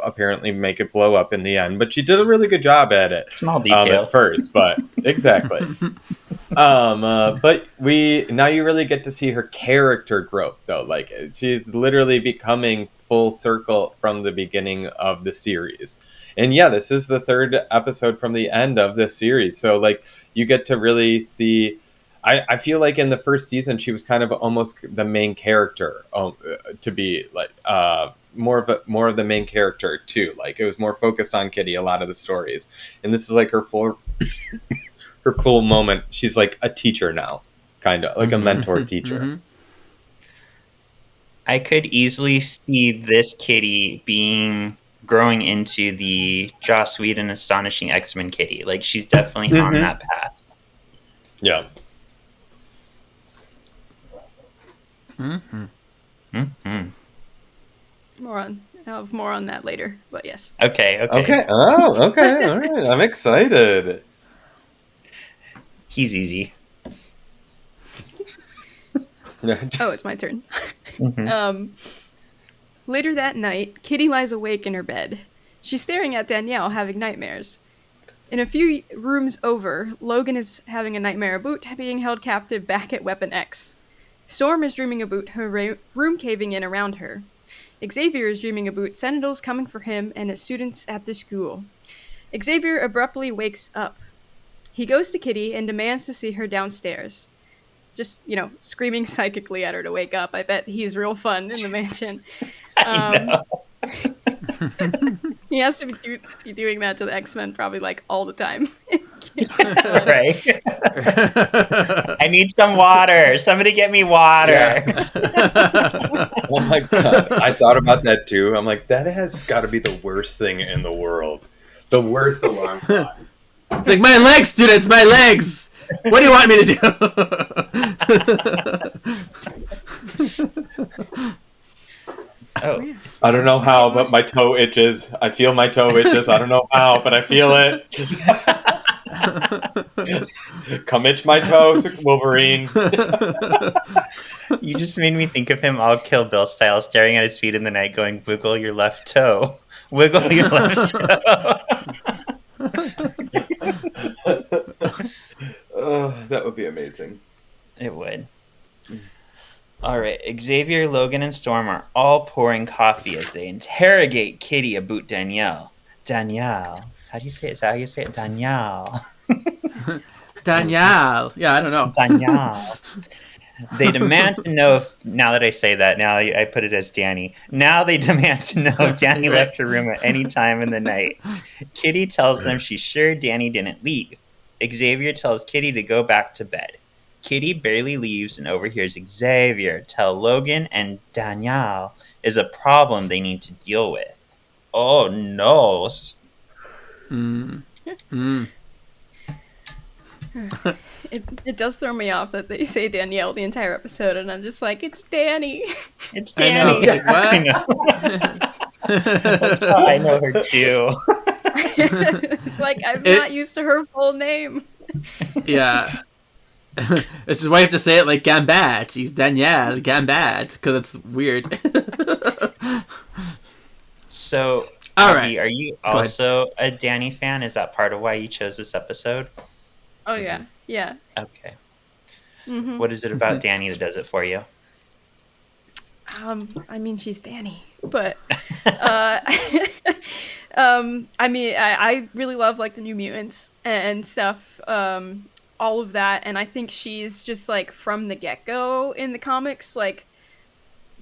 apparently make it blow up in the end, but she did a really good job at it. Small detail at first, but exactly. But now you really get to see her character growth though. Like she's literally becoming full circle from the beginning of the series. And yeah, this is the 3rd episode from the end of this series. So like you get to really see, I feel like in the first season, she was kind of almost the main character to be like, more of the main character too. Like it was more focused on Kitty, a lot of the stories. And this is like her full moment. She's like a teacher now, kind of like a mentor teacher. Mm-hmm. I could easily see this Kitty growing into the Joss Whedon Astonishing X-Men Kitty. Like she's definitely on that path. Yeah. I'll have more on that later, but yes. Okay. Oh, okay. All right. I'm excited. He's easy. Oh, it's my turn. Later that night, Kitty lies awake in her bed. She's staring at Danielle, having nightmares. In a few rooms over, Logan is having a nightmare about being held captive back at Weapon X. Storm is dreaming about her room caving in around her. Xavier is dreaming about Sentinels coming for him and his students at the school. Xavier abruptly wakes up. He goes to Kitty and demands to see her downstairs. Just, screaming psychically at her to wake up. I bet he's real fun in the mansion. I know. He has to be doing that to the X-Men probably like all the time. Right. I need some water. Somebody get me water. Yeah. Oh my god. I thought about that too. I'm like, that has got to be the worst thing in the world. The worst alarm clock. It's like, my legs, students, my legs! What do you want me to do? Oh, I don't know how, but my toe itches. I feel my toe itches. I don't know how, but I feel it. Come itch my toe, Wolverine. you just made me think of him all Kill Bill style, staring at his feet in the night, going, "Wiggle your left toe, wiggle your left toe." That would be amazing. It would. All right, Xavier, Logan, and Storm are all pouring coffee as they interrogate Kitty about Danielle. Danielle. How do you say it? Is that how you say it? Danielle. Danielle. Yeah, I don't know. Danielle. They demand to know if, now that I say that, now I put it as Dani. Now they demand to know if Dani left her room at any time in the night. Kitty tells them she's sure Dani didn't leave. Xavier tells Kitty to go back to bed. Kitty barely leaves and overhears Xavier tell Logan and Danielle is a problem they need to deal with. Oh no. It does throw me off that they say Danielle the entire episode, and I'm just like, it's Dani. It's I know. Dani. That's how I know her too. It's like, I'm not used to her full name. Yeah. This is why you have to say it like Gambat. Use Danielle, Gambat, because it's weird. So, All Abby, right. are you also a Dani fan? Is that part of why you chose this episode? Oh, yeah. Yeah. Okay. Mm-hmm. What is it about Dani that does it for you? I mean, she's Dani, but I mean, I really love like the New Mutants and stuff, all of that, and I think she's just like from the get-go in the comics, like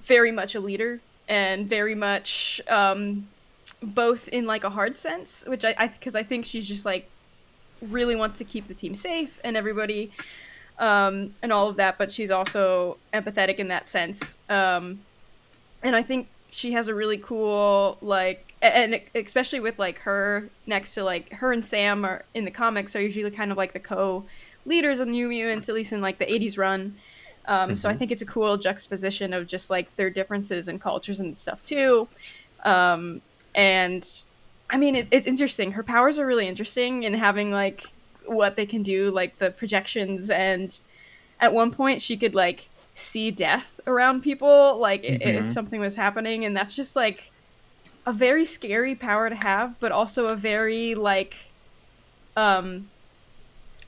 very much a leader and very much both in like a hard sense, which because I think she's just like really wants to keep the team safe and everybody and all of that, but she's also empathetic in that sense, and I think she has a really cool like, and especially with like her next to like her and Sam are in the comics are usually kind of like the co-leaders of the New Mutants, at least in like the 80s run. So I think it's a cool juxtaposition of just like their differences and cultures and stuff too. And I mean, it's interesting. Her powers are really interesting in having like what they can do, like the projections, and at one point she could like see death around people, like if something was happening, and that's just like a very scary power to have, but also a very like one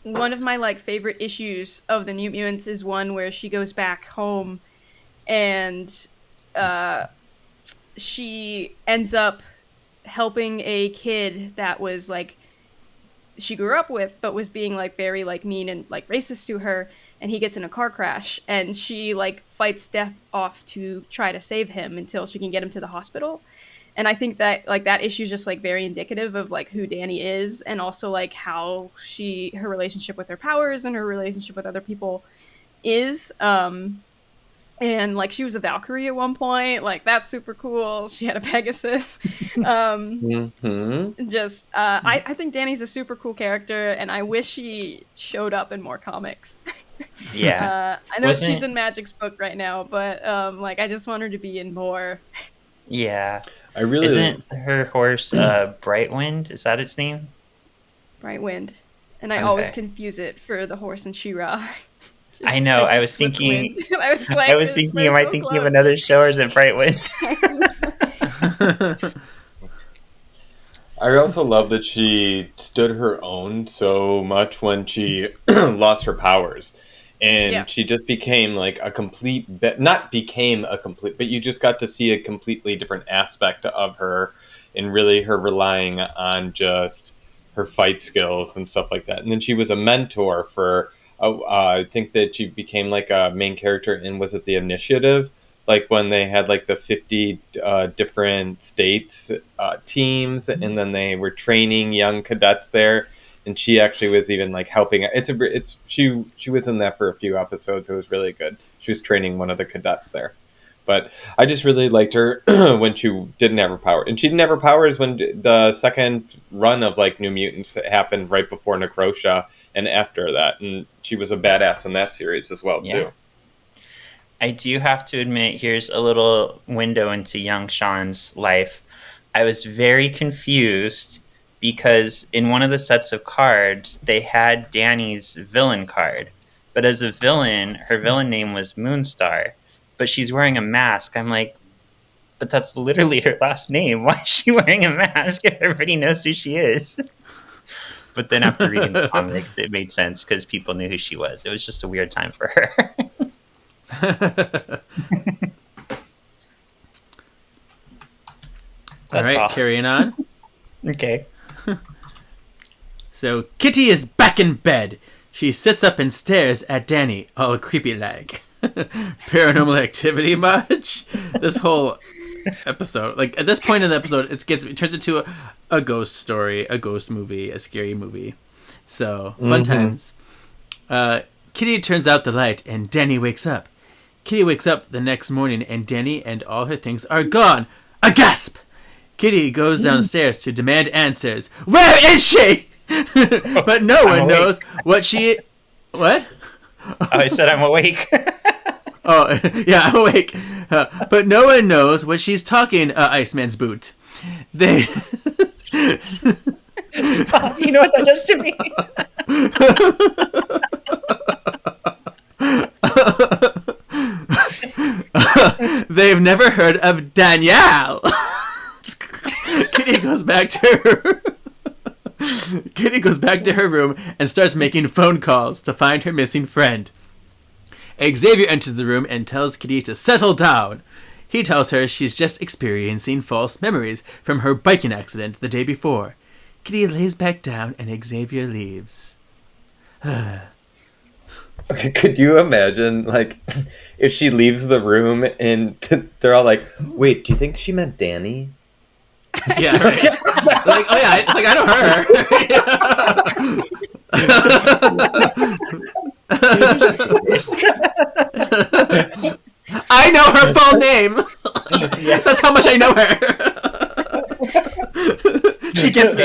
of my like favorite issues of the New Mutants is one where she goes back home and she ends up helping a kid that was like she grew up with but was being like very like mean and like racist to her, and he gets in a car crash and she like fights death off to try to save him until she can get him to the hospital. And I think that like that issue is just like very indicative of like who Dani is, and also like how her relationship with her powers and her relationship with other people is. And like she was a Valkyrie at one point, like that's super cool. She had a Pegasus. Just I think Dani's a super cool character, and I wish she showed up in more comics. Yeah. I know she's in Magic's book right now, but like I just want her to be in more. Yeah. I really Isn't her horse Brightwind? Is that its name? Brightwind. And I always confuse it for the horse in She-Ra. I know. I was thinking. I was like, I was thinking. Am I thinking of another show, or is it Brightwind? I also love that she stood her own so much when she lost her powers. And she just became like a complete, not became a complete, but you just got to see a completely different aspect of her, and really her relying on just her fight skills and stuff like that. And then she was a mentor for, I think that she became like a main character in, was it The Initiative? Like when they had like the 50 different states teams, and then they were training young cadets there. And she actually was even like helping. She was in that for a few episodes. It was really good. She was training one of the cadets there. But I just really liked her when she didn't have her power. And she didn't have her powers when the second run of like New Mutants happened right before Necrosha and after that. And she was a badass in that series as well, too. I do have to admit, here's a little window into young Sean's life. I was very confused because in one of the sets of cards, they had Dani's villain card. But as a villain, her villain name was Moonstar. But she's wearing a mask. I'm like, but that's literally her last name. Why is she wearing a mask if everybody knows who she is? But then after reading the comic, it made sense because people knew who she was. It was just a weird time for her. All right, carrying on. Okay. So Kitty is back in bed. She sits up and stares at Dani, all creepy like. Paranormal Activity much? This whole episode, like at this point in the episode, it turns into a ghost story, a ghost movie, a scary movie. So fun times. Kitty turns out the light, and Dani wakes up. Kitty wakes up the next morning, and Dani and all her things are gone. A gasp! Kitty goes downstairs to demand answers. Where is she? But no one knows what she... What? Oh, I said I'm awake. Oh, yeah, I'm awake. But no one knows what she's talking, Iceman's boot. They... Stop, you know what that does to me? They've never heard of Danielle. Kitty goes back to her room and starts making phone calls to find her missing friend. Xavier enters the room and tells Kitty to settle down. He tells her she's just experiencing false memories from her biking accident the day before. Kitty lays back down and Xavier leaves. Okay, could you imagine, like, if she leaves the room and they're all like, wait, do you think she meant Dani? Yeah, right. Like, oh yeah, I know her. I know her full name. Yeah. That's how much I know her. She gets me.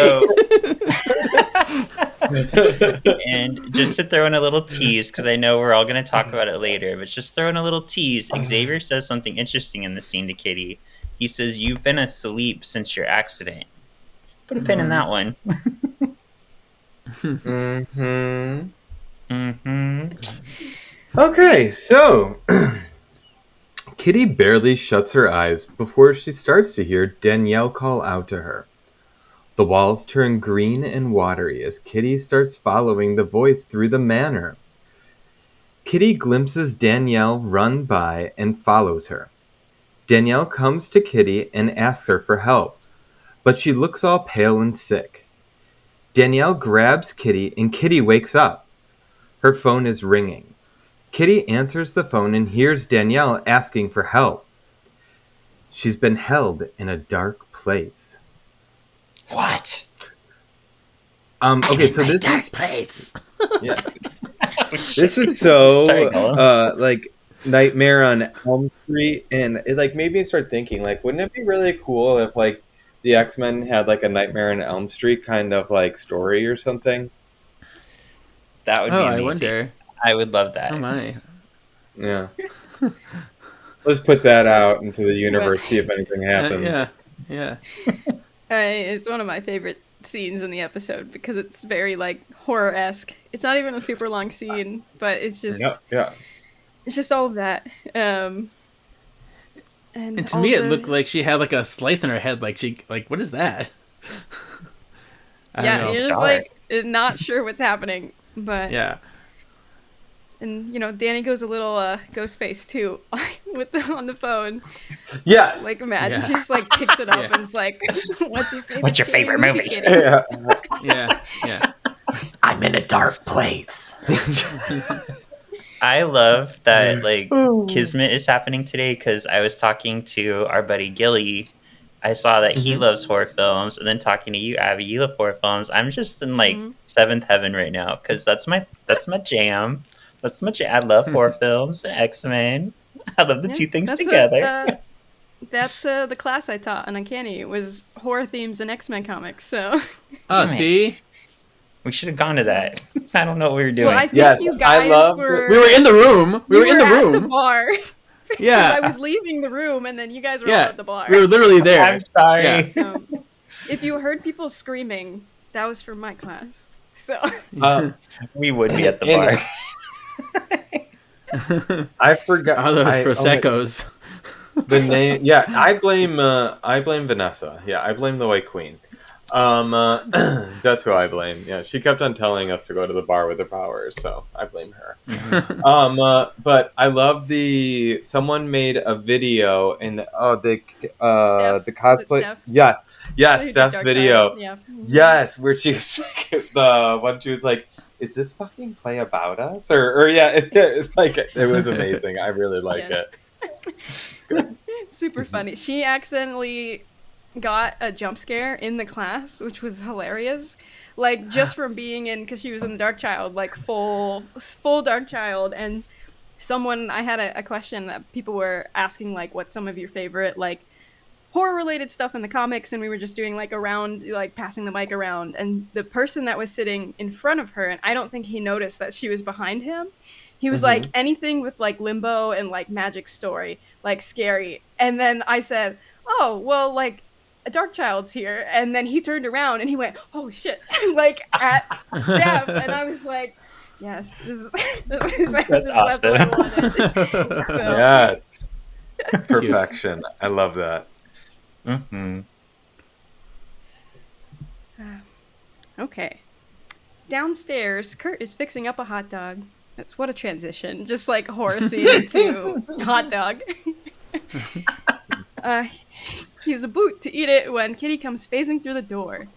And just to throw in a little tease, because I know we're all going to talk about it later, but just throw in a little tease. Xavier says something interesting in the scene to Kitty. He says, "You've been asleep since your accident." Put a pin in that one. Okay, so Kitty barely shuts her eyes before she starts to hear Danielle call out to her. The walls turn green and watery as Kitty starts following the voice through the manor. Kitty glimpses Danielle run by and follows her. Danielle comes to Kitty and asks her for help, but she looks all pale and sick. Danielle grabs Kitty and Kitty wakes up. Her phone is ringing. Kitty answers the phone and hears Danielle asking for help. She's been held in a dark place. What? Okay, so this dark is place. Yeah. This is so Sorry, Colin. like Nightmare on Elm Street, and it like made me start thinking, like, wouldn't it be really cool if like the X-Men had like a Nightmare on Elm Street kind of like story or something? That would be amazing. I wonder. I would love that. Oh my. Yeah. Let's put that out into the universe, see if anything happens. Yeah. It's one of my favorite scenes in the episode because it's very like horror-esque. It's not even a super long scene, but it's just it's just all of that. And to me, it looked like she had like a slice in her head. Like what is that? I don't know. You're just like not sure what's happening, but yeah. And Dani goes a little ghost face too. on the phone. Yes. Like imagine Yeah. she just like picks it up Yeah. and is like, "What's your favorite? What's your scary favorite movie?" Kitty?" Yeah. Yeah. I'm in a dark place. I love that like Kismet is happening today because I was talking to our buddy Gilly. I saw that he loves horror films, and then talking to you, Abby, you love horror films. I'm just in like seventh heaven right now because that's my jam. That's my jam. I love horror films and X-Men. I love the Yeah, two things that's together. That's the class I taught on Uncanny. It was horror themes and X-Men comics. So Oh, Damn it. see? We should have gone to that. I don't know what we were doing. well, I think Yes, you I guys love were. We were in the room. We you were in the at the room. bar. Yeah. I was leaving the room, and then you guys were all Yeah. at the bar. We were literally there. I'm sorry. Yeah. So, if you heard people screaming, that was from my class. So We would be at the And- bar. I forgot. All those I- Prosecco's. The name, yeah, I blame Vanessa. Yeah, I blame the White Queen. That's who I blame. Yeah, she kept on telling us to go to the bar with her powers, so I blame her. But I love someone made a video and the cosplay. Steph? Yes, Dark Steph's Side, video. Yeah. Yes, where she was the one she was like, "Is this fucking play about us?" Or yeah, it was amazing. I really like Yes. it. Super funny. She accidentally got a jump scare in the class, which was hilarious. Like just from being in, because she was in the Dark Child, like full Dark Child, and I had a question that people were asking, like, what's some of your favorite like horror related stuff in the comics, and we were just doing like around, like passing the mic around, and the person that was sitting in front of her, and I don't think he noticed that she was behind him. He was like, anything with like limbo and like magic story, like scary. And then I said, oh, well, like a Dark Child's here. And then he turned around and he went, holy shit, like at Steph. And I was like, yes, this is That's awesome. what I wanted. So, Yes, perfection. I love that. Mm-hmm. Okay. Downstairs, Kurt is fixing up a hot dog. That's what a transition. Just like horror scene to hot dog. He's about to eat it when Kitty comes phasing through the door.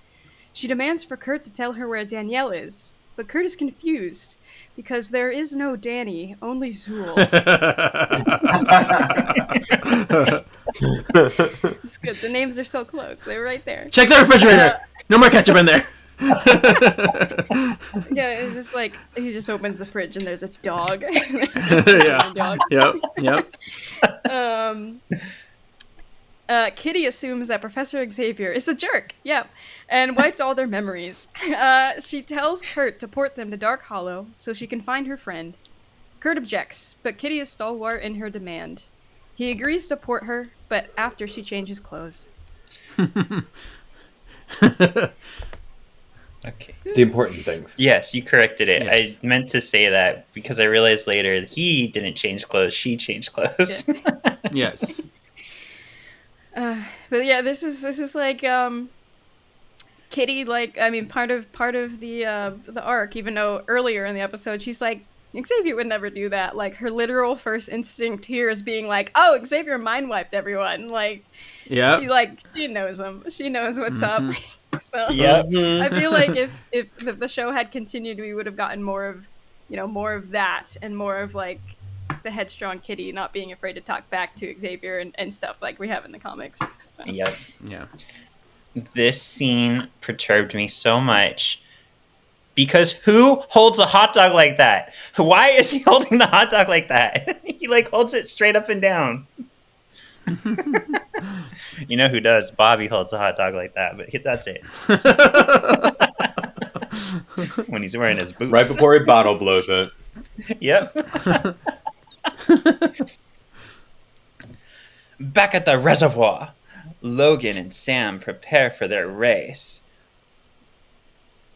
She demands for Kurt to tell her where Danielle is, but Kurt is confused because there is no Dani, only Zool. It's good. The names are so close. They're right there. Check the refrigerator. No more ketchup in there. Yeah, it's just like he just opens the fridge and there's a dog. Yeah. Yep. Kitty assumes that Professor Xavier is a jerk. Yep, and wiped all their memories. She tells Kurt to port them to Dark Hollow so she can find her friend. Kurt objects, but Kitty is stalwart in her demand. He agrees to port her, but after she changes clothes. Okay. The important things. Yes, you corrected it. Yes. I meant to say that because I realized later he didn't change clothes; she changed clothes. Yes. But yeah, this is like Kitty, like, I mean, part of the arc. Even though earlier in the episode she's like, Xavier would never do that. Like her literal first instinct here is being like, oh, Xavier mind wiped everyone. Like, Yeah. she knows him. She knows what's up. So Yep. I feel like if the show had continued, we would have gotten more of that and more of like the headstrong Kitty not being afraid to talk back to Xavier and stuff like we have in the comics. So. Yep. Yeah. This scene perturbed me so much because who holds a hot dog like that? Why is he holding the hot dog like that? He like holds it straight up and down. You know who does? Bobby holds a hot dog like that, but that's it. When he's wearing his boots. Right before he bottle blows it. Yep. Back at the reservoir, Logan and Sam prepare for their race.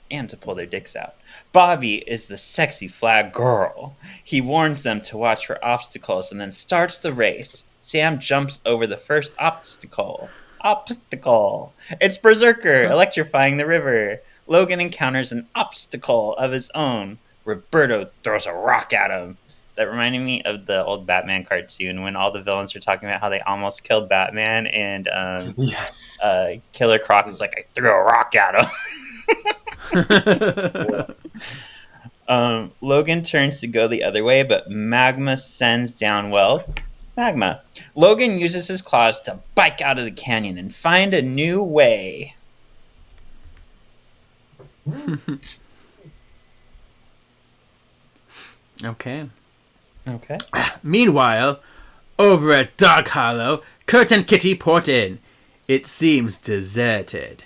And to pull their dicks out. Bobby is the sexy flag girl. He warns them to watch for obstacles and then starts the race. Sam jumps over the first obstacle. It's Berserker, electrifying the river. Logan encounters an obstacle of his own. Roberto throws a rock at him. That reminded me of the old Batman cartoon when all the villains were talking about how they almost killed Batman, and Yes. Killer Croc is like, I threw a rock at him. Logan turns to go the other way, but Magma sends down, Magma. Logan uses his claws to bike out of the canyon and find a new way. Okay. Meanwhile, over at Dog Hollow, Kurt and Kitty port in. It seems deserted.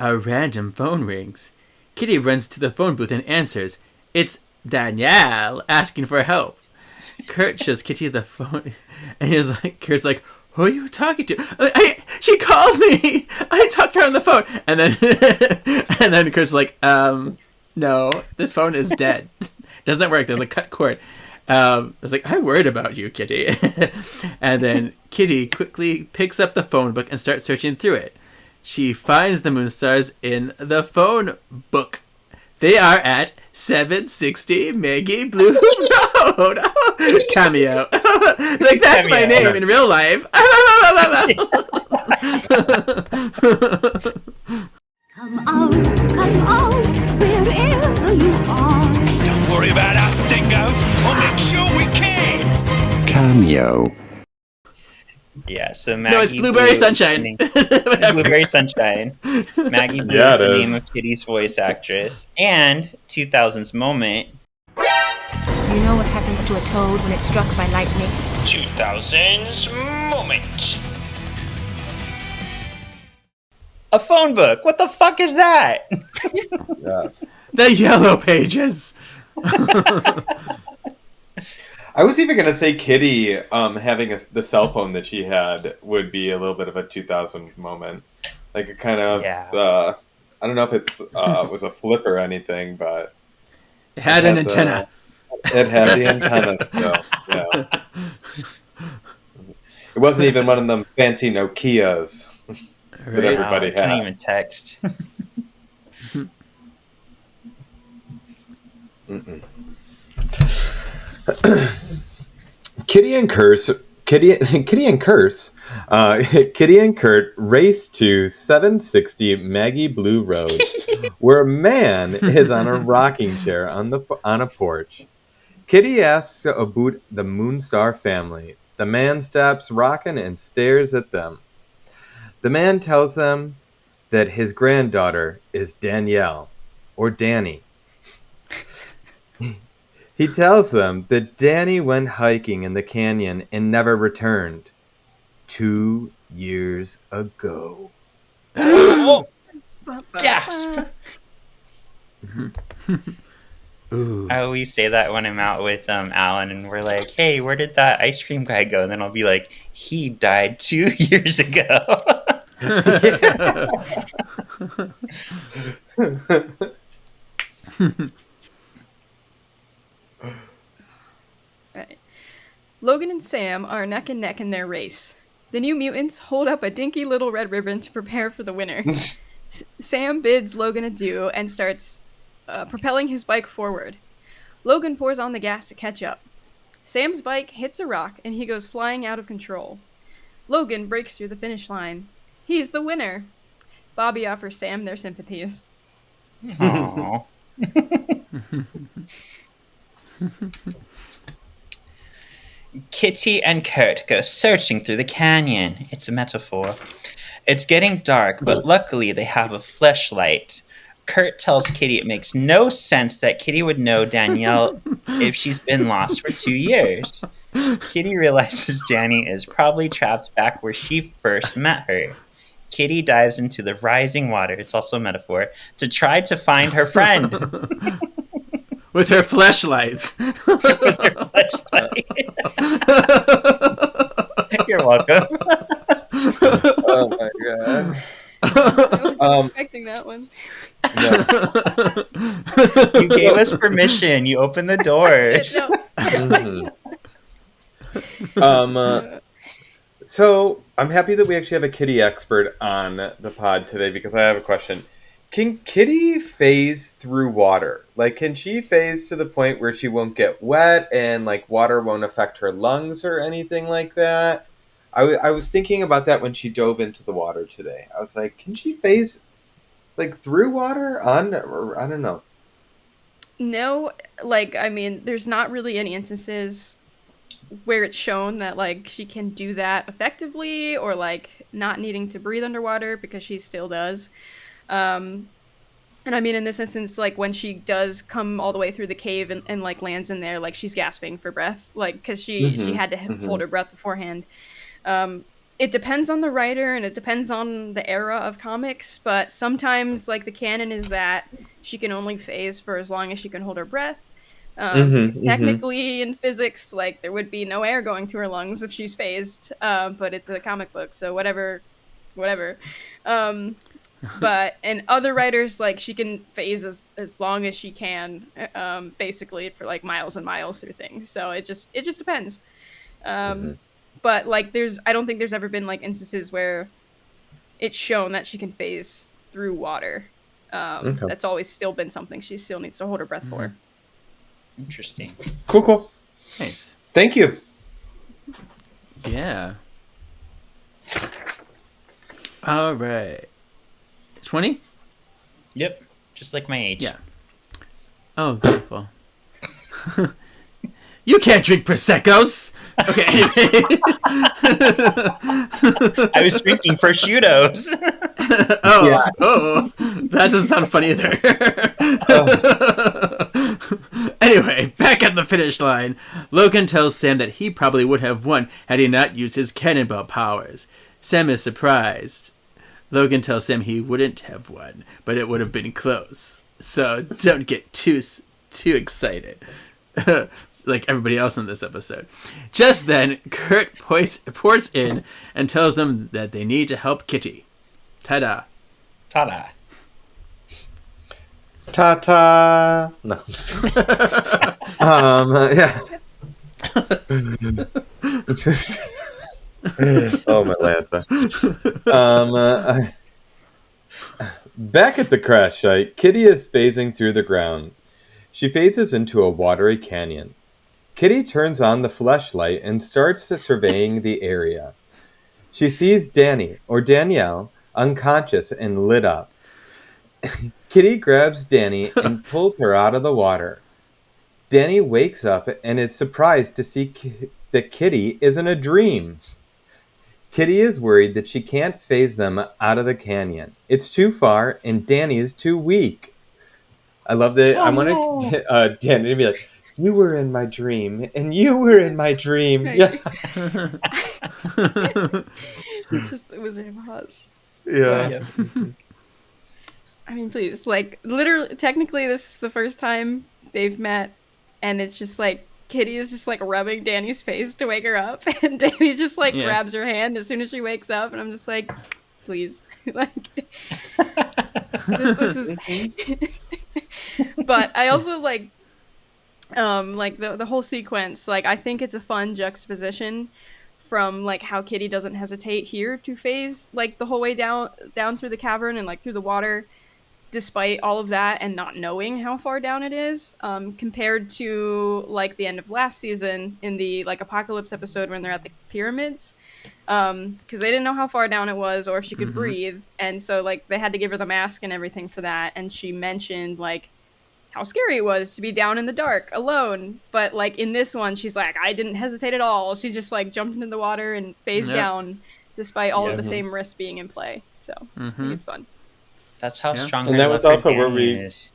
A random phone rings. Kitty runs to the phone booth and answers. It's Danielle asking for help. Kurt shows Kitty the phone, and Kurt's like, who are you talking to? She called me. I talked to her on the phone, and then Kurt's like, no, this phone is dead. Doesn't work. There's a cut cord. I was like, I'm worried about you, Kitty. And then Kitty quickly picks up the phone book and starts searching through it. She finds the Moonstars in the phone book. They are at 760 Maggie Blue Road. Cameo. Like, that's my name in real life. Come out, wherever you are. Don't worry about us, Dingo. We'll make sure we can. Cameo. Yeah, so Maggie No, it's Blueberry Sunshine. Blueberry Sunshine. Maggie Blue is the name of Kitty's voice actress. And 2000's moment. You know what happens to a toad when it's struck by lightning? 2000's moment. A phone book. What the fuck is that? Yes. The Yellow Pages. I was even gonna say Kitty having the cell phone that she had would be a little bit of a 2000 moment, like a kind of I don't know if it's was a flip or anything, but it had an antenna. It had the antenna still. Yeah. It wasn't even one of them fancy Nokias that everybody had. Couldn't even text. Kitty and Kurt race to 760 Maggie Blue Road, where a man is on a rocking chair on a porch. Kitty asks about the Moonstar family. The man stops rocking and stares at them. The man tells them that his granddaughter is Danielle, or Dani. He tells them that Dani went hiking in the canyon and never returned. 2 years ago. Oh, gasp! Ooh. I always say that when I'm out with Alan and we're like, hey, where did that ice cream guy go? And then I'll be like, he died 2 years ago. Right. Logan and Sam are neck and neck in their race. The New Mutants hold up a dinky little red ribbon to prepare for the winner. Sam bids Logan adieu and starts propelling his bike forward. Logan pours on the gas to catch up. Sam's bike hits a rock and he goes flying out of control. Logan breaks through the finish line. He's the winner. Bobby offers Sam their sympathies. Aww. Kitty and Kurt go searching through the canyon. It's a metaphor. It's getting dark, but luckily they have a fleshlight. Kurt tells Kitty it makes no sense that Kitty would know Danielle if she's been lost for 2 years. Kitty realizes Dani is probably trapped back where she first met her. Kitty dives into the rising water, it's also a metaphor, to try to find her friend. With her fleshlights. You're welcome. Oh my god. I was expecting that one. You gave us permission. You opened the doors. So I'm happy that we actually have a Kitty expert on the pod today because I have a question. Can Kitty phase through water? Like, can she phase to the point where she won't get wet and, like, water won't affect her lungs or anything like that? I was thinking about that when she dove into the water today. I was like, can she phase, like, through water? Or, I don't know. No, like, I mean, there's not really any instances where it's shown that, like, she can do that effectively or, like, not needing to breathe underwater, because she still does. And I mean, in this instance, like, when she does come all the way through the cave and like, lands in there, like, she's gasping for breath, like, because she had to hold her breath beforehand. It depends on the writer and it depends on the era of comics, but sometimes, like, the canon is that she can only phase for as long as she can hold her breath. Because technically in physics, like, there would be no air going to her lungs if she's phased, but it's a comic book, so whatever. But and other writers, like, she can phase as long as she can, basically for, like, miles and miles through things. So it just depends. But, like, I don't think there's ever been, like, instances where it's shown that she can phase through water. That's always still been something she still needs to hold her breath for. Interesting. Cool. Nice. Thank you. Yeah. All right. 20? Yep. Just like my age. Yeah. Oh, beautiful. You can't drink Prosecco's! Okay, anyway. I was drinking prosciuttos. Oh, that doesn't sound funny either. Anyway, back at the finish line, Logan tells Sam that he probably would have won had he not used his cannonball powers. Sam is surprised. Logan tells Sam he wouldn't have won, but it would have been close. So don't get too excited. Like everybody else in this episode. Just then, Kurt ports in and tells them that they need to help Kitty. Ta-da. Ta-da. Ta-ta. No. Yeah. Just... Oh, my Lanta. Back at the crash site, Kitty is phasing through the ground. She phases into a watery canyon. Kitty turns on the flashlight and starts surveying the area. She sees Dani, or Danielle, unconscious and lit up. Kitty grabs Dani and pulls her out of the water. Dani wakes up and is surprised to see that Kitty is in a dream. Kitty is worried that she can't phase them out of the canyon. It's too far, and Dani is too weak. I love that. I want Dani to be like, you were in my dream, and you were in my dream. Yeah. It's just the Wizard of Oz. Yeah. I mean, please, like, literally, technically, this is the first time they've met, and it's just like, Kitty is just, like, rubbing Dani's face to wake her up, and Dani just, like, grabs her hand as soon as she wakes up, and I'm just like, please. Like, this is... But I also, like the whole sequence, like, I think it's a fun juxtaposition from, like, how Kitty doesn't hesitate here to phase, like, the whole way down through the cavern and, like, through the water, despite all of that and not knowing how far down it is, compared to, like, the end of last season in the, like, apocalypse episode when they're at the pyramids, because they didn't know how far down it was or if she could breathe, and so, like, they had to give her the mask and everything for that, and she mentioned, like, how scary it was to be down in the dark alone, but, like, in this one she's like, I didn't hesitate at all. She just, like, jumped into the water and phased down despite all of the same risks being in play. So I think it's fun. That's how strong and her that was love also for where Dani we is.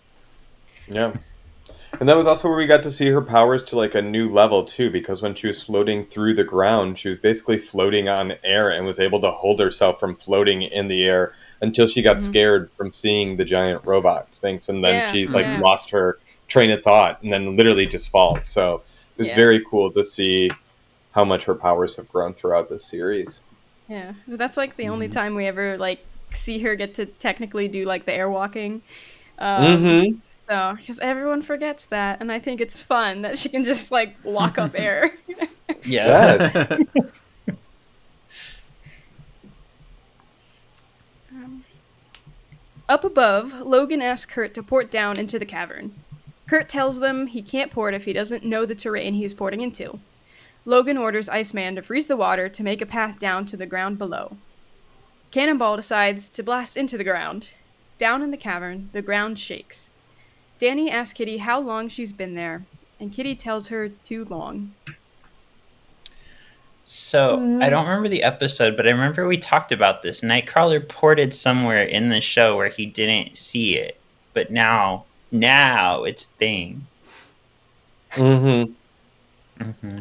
And that was also where we got to see her powers to, like, a new level too, because when she was floating through the ground, she was basically floating on air and was able to hold herself from floating in the air until she got scared from seeing the giant robot sphinx, and then she lost her train of thought and then literally just falls. So it was very cool to see how much her powers have grown throughout this series. Yeah, that's, like, the only time we ever, like, see her get to technically do, like, the airwalking. So, because everyone forgets that, and I think it's fun that she can just, like, lock up air. Yes. Up above, Logan asks Kurt to port down into the cavern. Kurt tells them he can't port if he doesn't know the terrain he's porting into. Logan orders Iceman to freeze the water to make a path down to the ground below. Cannonball decides to blast into the ground. Down in the cavern, the ground shakes. Dani asks Kitty how long she's been there, and Kitty tells her too long. So, I don't remember the episode, but I remember we talked about this. Nightcrawler ported somewhere in the show where he didn't see it. But now it's a thing. Mm-hmm.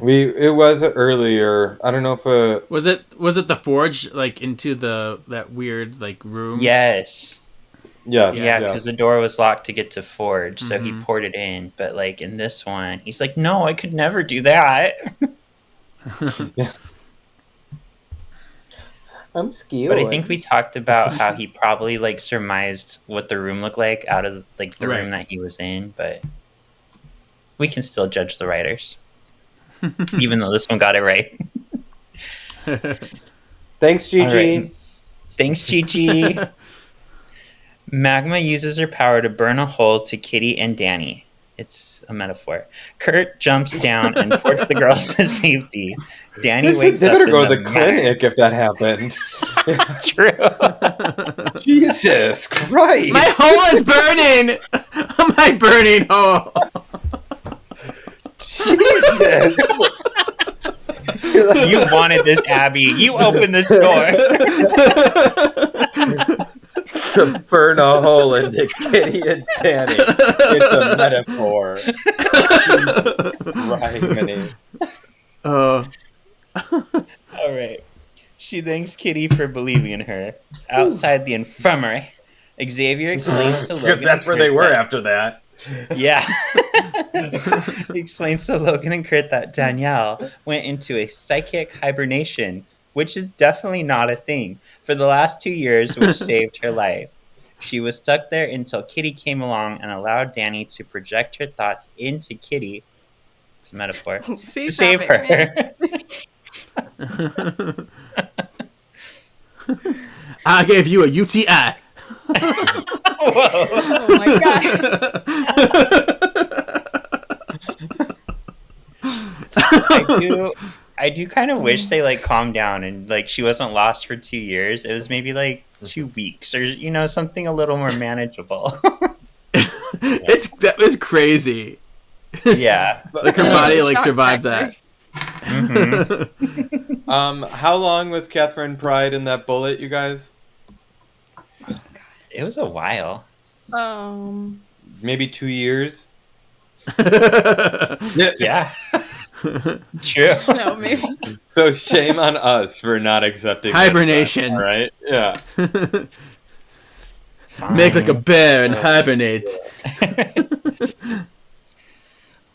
It was earlier. I don't know if was it the forge, like, into that weird, like, room? Yes. Yes. Yeah, because the door was locked to get to Forge, so he ported in. But, like, in this one, he's like, no, I could never do that. Yeah. I'm scared. But I think we talked about how he probably, like, surmised what the room looked like out of, like, the room that he was in. But we can still judge the writers. Even though this one got it right. Thanks, Gigi. Right. Thanks, Gigi. Magma uses her power to burn a hole to Kitty and Dani. It's a metaphor. Kurt jumps down and ports the girls to safety. Dani wakes they up. better go to the clinic if that happened. True. Jesus Christ! My hole is burning. My burning hole. Jesus! You wanted this, Abby. You opened this door. To burn a hole into Kitty and Dani. It's a metaphor. Right, All right. She thanks Kitty for believing in her. Outside the infirmary, Xavier explains to Logan. Because that's where they were after that. Yeah. He explains to Logan and Kurt that Danielle went into a psychic hibernation, which is definitely not a thing, for the last 2 years, which saved her life. She was stuck there until Kitty came along and allowed Dani to project her thoughts into Kitty. It's a metaphor. To save her. I gave you a UTI. Whoa. Oh my god. I do kind of wish they like calmed down and like she wasn't lost for 2 years. It was maybe like 2 weeks or something a little more manageable. That was crazy. Yeah. Like her body like survived that. How long was Catherine Pryde in that bullet, you guys? It was a while. Maybe 2 years. Yeah. True. No, maybe. So shame on us for not accepting hibernation. Right? Yeah. Make like a bear and hibernate.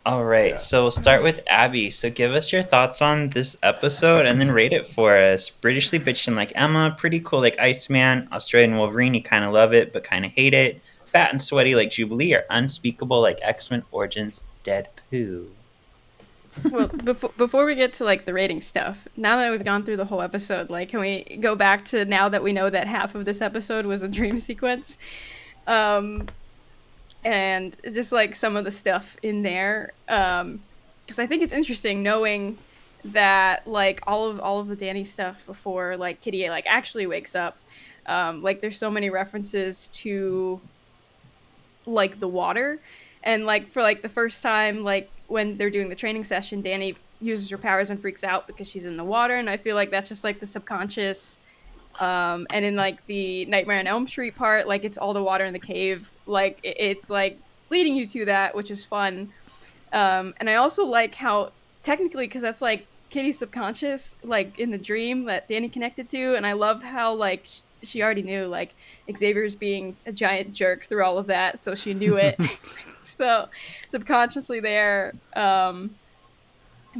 All right, so we'll start with Abby. So give us your thoughts on this episode and then rate it for us. Britishly bitchin' like Emma, pretty cool like Iceman, Australian Wolverine, you kind of love it but kind of hate it. Fat and sweaty like Jubilee, or unspeakable like X-Men Origins Dead Pooh. Well, before we get to like the rating stuff, now that we've gone through the whole episode, like, can we go back to now that we know that half of this episode was a dream sequence, and just like some of the stuff in there, because I think it's interesting knowing that like all of the Dani stuff before like Kitty like actually wakes up, like there's so many references to like the water, and like for like the first time like when they're doing the training session, Dani uses her powers and freaks out because she's in the water, and I feel like that's just like the subconscious. And in like the Nightmare on Elm Street part, like it's all the water in the cave, like it's like leading you to that, which is fun. And I also like how technically, because that's like Kitty's subconscious, like in the dream that Dani connected to, and I love how like she already knew like Xavier's being a giant jerk through all of that, so she knew it. So subconsciously there, but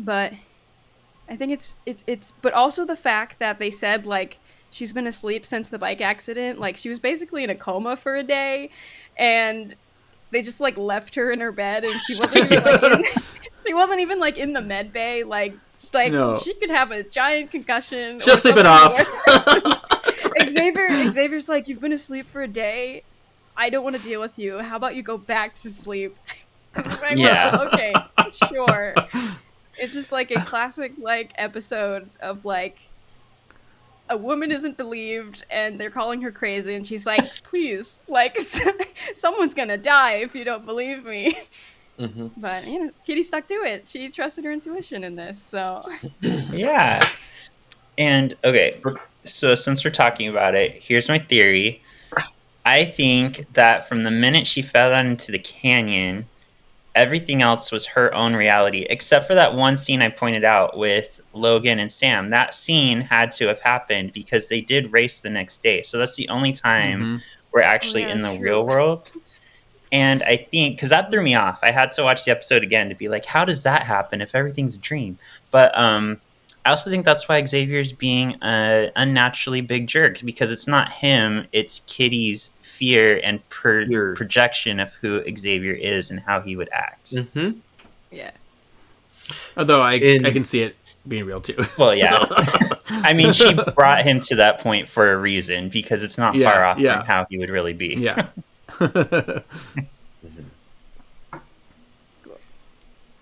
I think it's but also the fact that they said like she's been asleep since the bike accident, like she was basically in a coma for a day, and they just like left her in her bed, and she wasn't even like she wasn't even like in the med bay, like just like she could have a giant concussion. Just sleep it off. Xavier's like, you've been asleep for a day. I don't want to deal with you. How about you go back to sleep? Like, Yeah. well, okay, sure. It's just like a classic like episode of like a woman isn't believed and they're calling her crazy and she's like, please, like someone's gonna die if you don't believe me. Mm-hmm. But you know, Kitty stuck to it. She trusted her intuition in this, so Yeah. And okay, so since we're talking about it, here's my theory. I think that from the minute she fell down into the canyon, everything else was her own reality, except for that one scene I pointed out with Logan and Sam. That scene had to have happened because they did race the next day. So that's the only time we're actually in the real world. And I think, because that threw me off, I had to watch the episode again to be like, how does that happen if everything's a dream? But I also think that's why Xavier's being an unnaturally big jerk, because it's not him, it's Kitty's fear and projection of who Xavier is and how he would act. Mm-hmm. yeah. Although I can see it being real too. Well, yeah. I mean, she brought him to that point for a reason, because it's not far off from how he would really be. Yeah.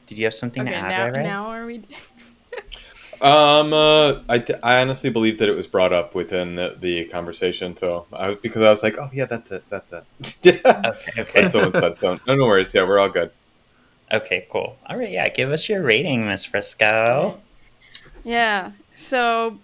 Did you have something to add? Now are we? I honestly believe that it was brought up within the conversation, so because I was like, oh yeah, that's it. Okay. That's someone said so. No worries. Yeah, we're all good. Okay, cool. All right, yeah, give us your rating, Miss Frisco. Yeah. So,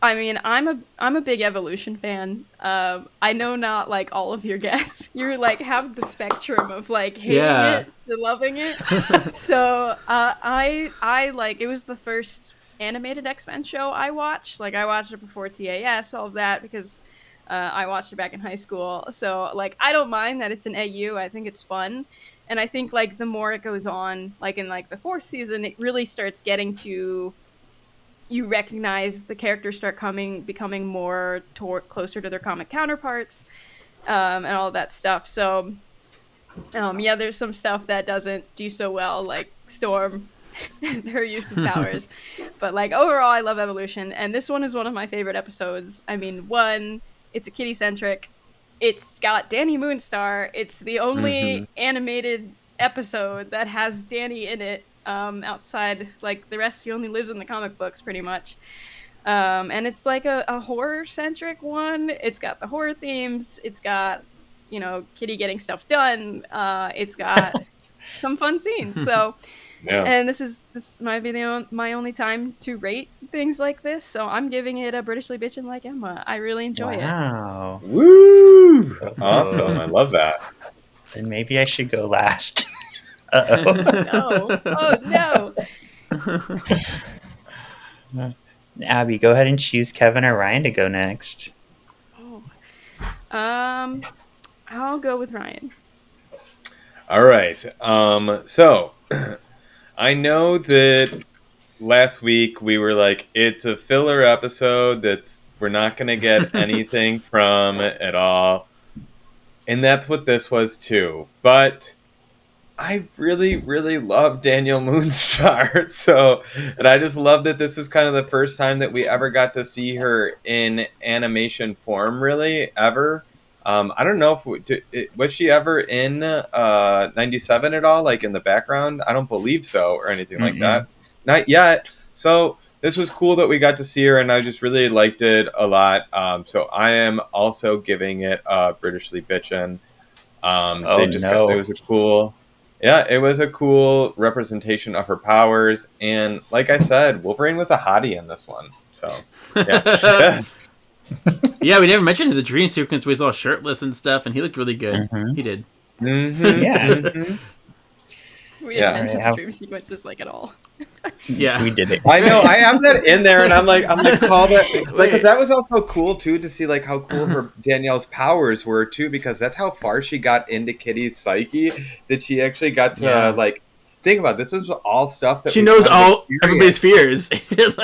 I mean, I'm a big Evolution fan. I know not like all of your guests. You're like have the spectrum of like hating it to loving it. So I like it was the first animated X-Men show I watched. Like I watched it before TAS, all of that, because I watched it back in high school. So like I don't mind that it's an AU. I think it's fun. And I think like the more it goes on, like in like the 4th season, it really starts getting to you recognize the characters start becoming more closer to their comic counterparts, and all that stuff. So, yeah, there's some stuff that doesn't do so well, like Storm and her use of powers. But like overall, I love Evolution, and this one is one of my favorite episodes. I mean, one, it's a kitty centric. It's got Dani Moonstar. It's the only animated episode that has Dani in it. Outside, like the rest, she only lives in the comic books pretty much. And it's like a horror-centric one. It's got the horror themes. It's got, you know, Kitty getting stuff done. It's got some fun scenes. So, and this might be my only time to rate things like this. So I'm giving it a Britishly Bitchin' like Emma. I really enjoy it. Wow. Woo! Awesome. I love that. Then maybe I should go last. Uh-oh. No. Oh, no. Abby, go ahead and choose Kevin or Ryan to go next. I'll go with Ryan. All right. So I know that last week we were like, it's a filler episode we're not going to get anything from it at all. And that's what this was too. But I really, really love Danielle Moonstar. So, and I just love that this was kind of the first time that we ever got to see her in animation form, really, ever. I don't know if was she ever in 97 at all, like in the background? I don't believe so, or anything like that. Not yet. So this was cool that we got to see her, and I just really liked it a lot. So I am also giving it Britishly Bitchin'. It was a cool. Yeah, it was a cool representation of her powers, and like I said, Wolverine was a hottie in this one. So, yeah. Yeah, we never mentioned the dream sequence where he's all shirtless and stuff, and he looked really good. He did. Yeah. We didn't mention the dream sequences like at all. Yeah, we did it. I know. I have that in there, and I'm gonna call that because that was also cool too to see like how cool her Danielle's powers were too, because that's how far she got into Kitty's psyche that she actually got to like think about. This is all stuff that she knows all everybody's fears.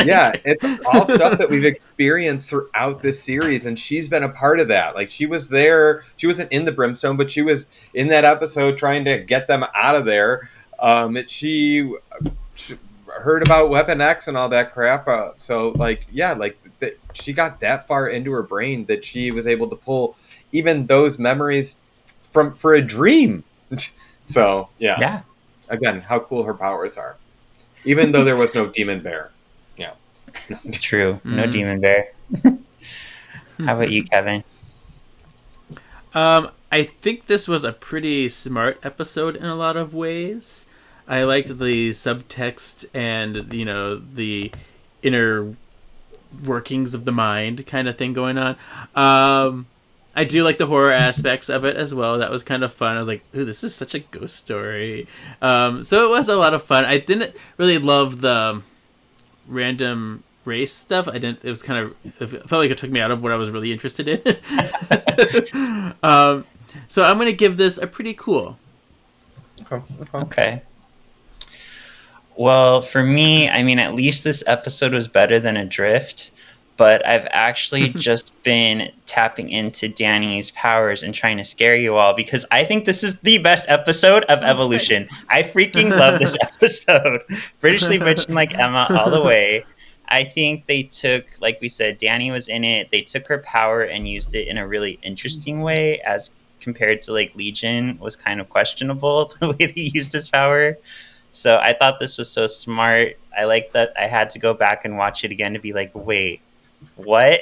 Yeah, it's all stuff that we've experienced throughout this series, and she's been a part of that. Like she was there. She wasn't in the Brimstone, but she was in that episode trying to get them out of there. She heard about Weapon X and all that crap. She got that far into her brain that she was able to pull even those memories for a dream. So Yeah. Again, how cool her powers are, even though there was no demon bear. Yeah. True. No demon bear. How about you, Kevin? I think this was a pretty smart episode in a lot of ways. I liked the subtext and, the inner workings of the mind kind of thing going on. I do like the horror aspects of it as well. That was kind of fun. I was like, ooh, this is such a ghost story. So it was a lot of fun. I didn't really love the random race stuff. It was kind of, it felt like it took me out of what I was really interested in. So I'm going to give this a pretty cool. Okay. Well, for me, I mean, at least this episode was better than Adrift, but I've actually just been tapping into Dani's powers and trying to scare you all because I think this is the best episode of Evolution. I freaking love this episode. Britishly Bitchin' like Emma all the way. I think they took, like we said, Dani was in it. They took her power and used it in a really interesting way as compared to like Legion was kind of questionable the way they used his power. So I thought this was so smart. I like that I had to go back and watch it again to be like, wait, what?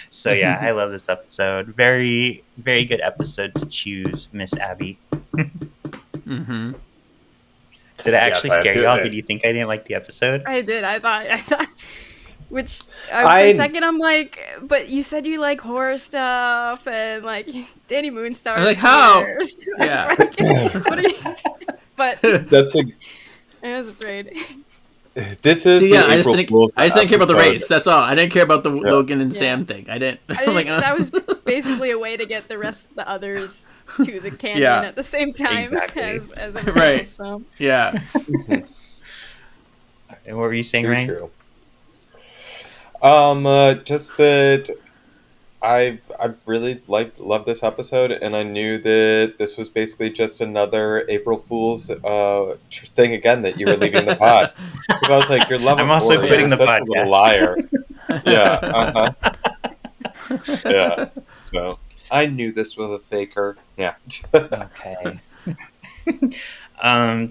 So yeah, I love this episode. Very, very good episode to choose, Miss Abby. Mm-hmm. Did I actually scare y'all? Did you think I didn't like the episode? I did. I thought. Which for a second I'm like, but you said you like horror stuff and like Danny Moonstar. I'm like, how? Yeah. Like, what are you? But that's it was great. This is I just didn't care about the race. That's all. I didn't care about the Logan and Sam thing. I didn't. That was basically a way to get the others to the canon at the same time as everyone right. else, so. Yeah. And what were you saying, Ryan? True. Just that I really loved this episode, and I knew that this was basically just another April Fool's thing again that you were leaving the pod. Because I was like, "You're loving." I'm also quitting the podcast. A little liar. Yeah. Yeah. So I knew this was a faker. Yeah. Okay.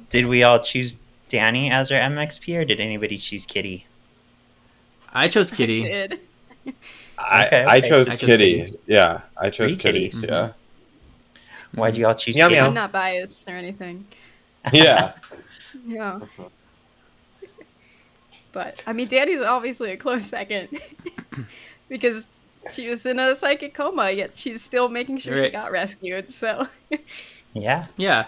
Did we all choose Dani as our MXP, or did anybody choose Kitty? I chose Kitty. I did. I chose Kitty. Yeah, I chose Kitty. Kitties. Yeah. Why'd you all choose Meow, Kitty? meow. I'm not biased or anything. Yeah. Yeah. But I mean, Dani's obviously a close second because she was in a psychic coma, yet she's still making sure she got rescued. So. Yeah. Yeah.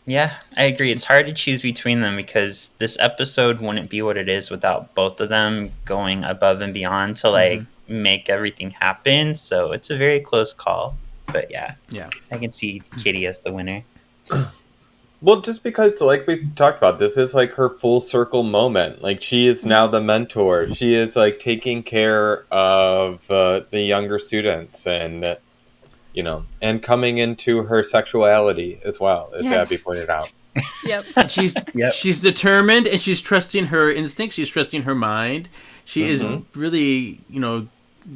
Yeah, I agree. It's hard to choose between them because this episode wouldn't be what it is without both of them going above and beyond to like make everything happen. So it's a very close call. But yeah, I can see Kitty as the winner. Well, just because, like we talked about, this is like her full circle moment. Like, she is now the mentor. She is like taking care of the younger students and, and coming into her sexuality as well, as Abby pointed out. Yep. And she's determined, and she's trusting her instincts. She's trusting her mind. She is really,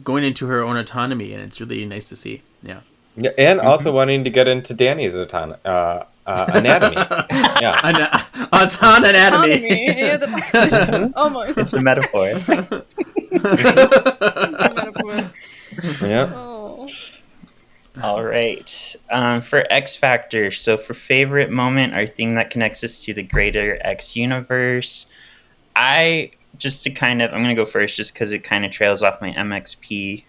going into her own autonomy, and it's really nice to see. Yeah. Yeah, and also wanting to get into Dani's anatomy. Yeah. Anatomy. Almost. It's a metaphor. Yeah. Oh. All right. For X Factor, so for favorite moment or thing that connects us to the greater X universe, I'm going to go first just because it kind of trails off my MXP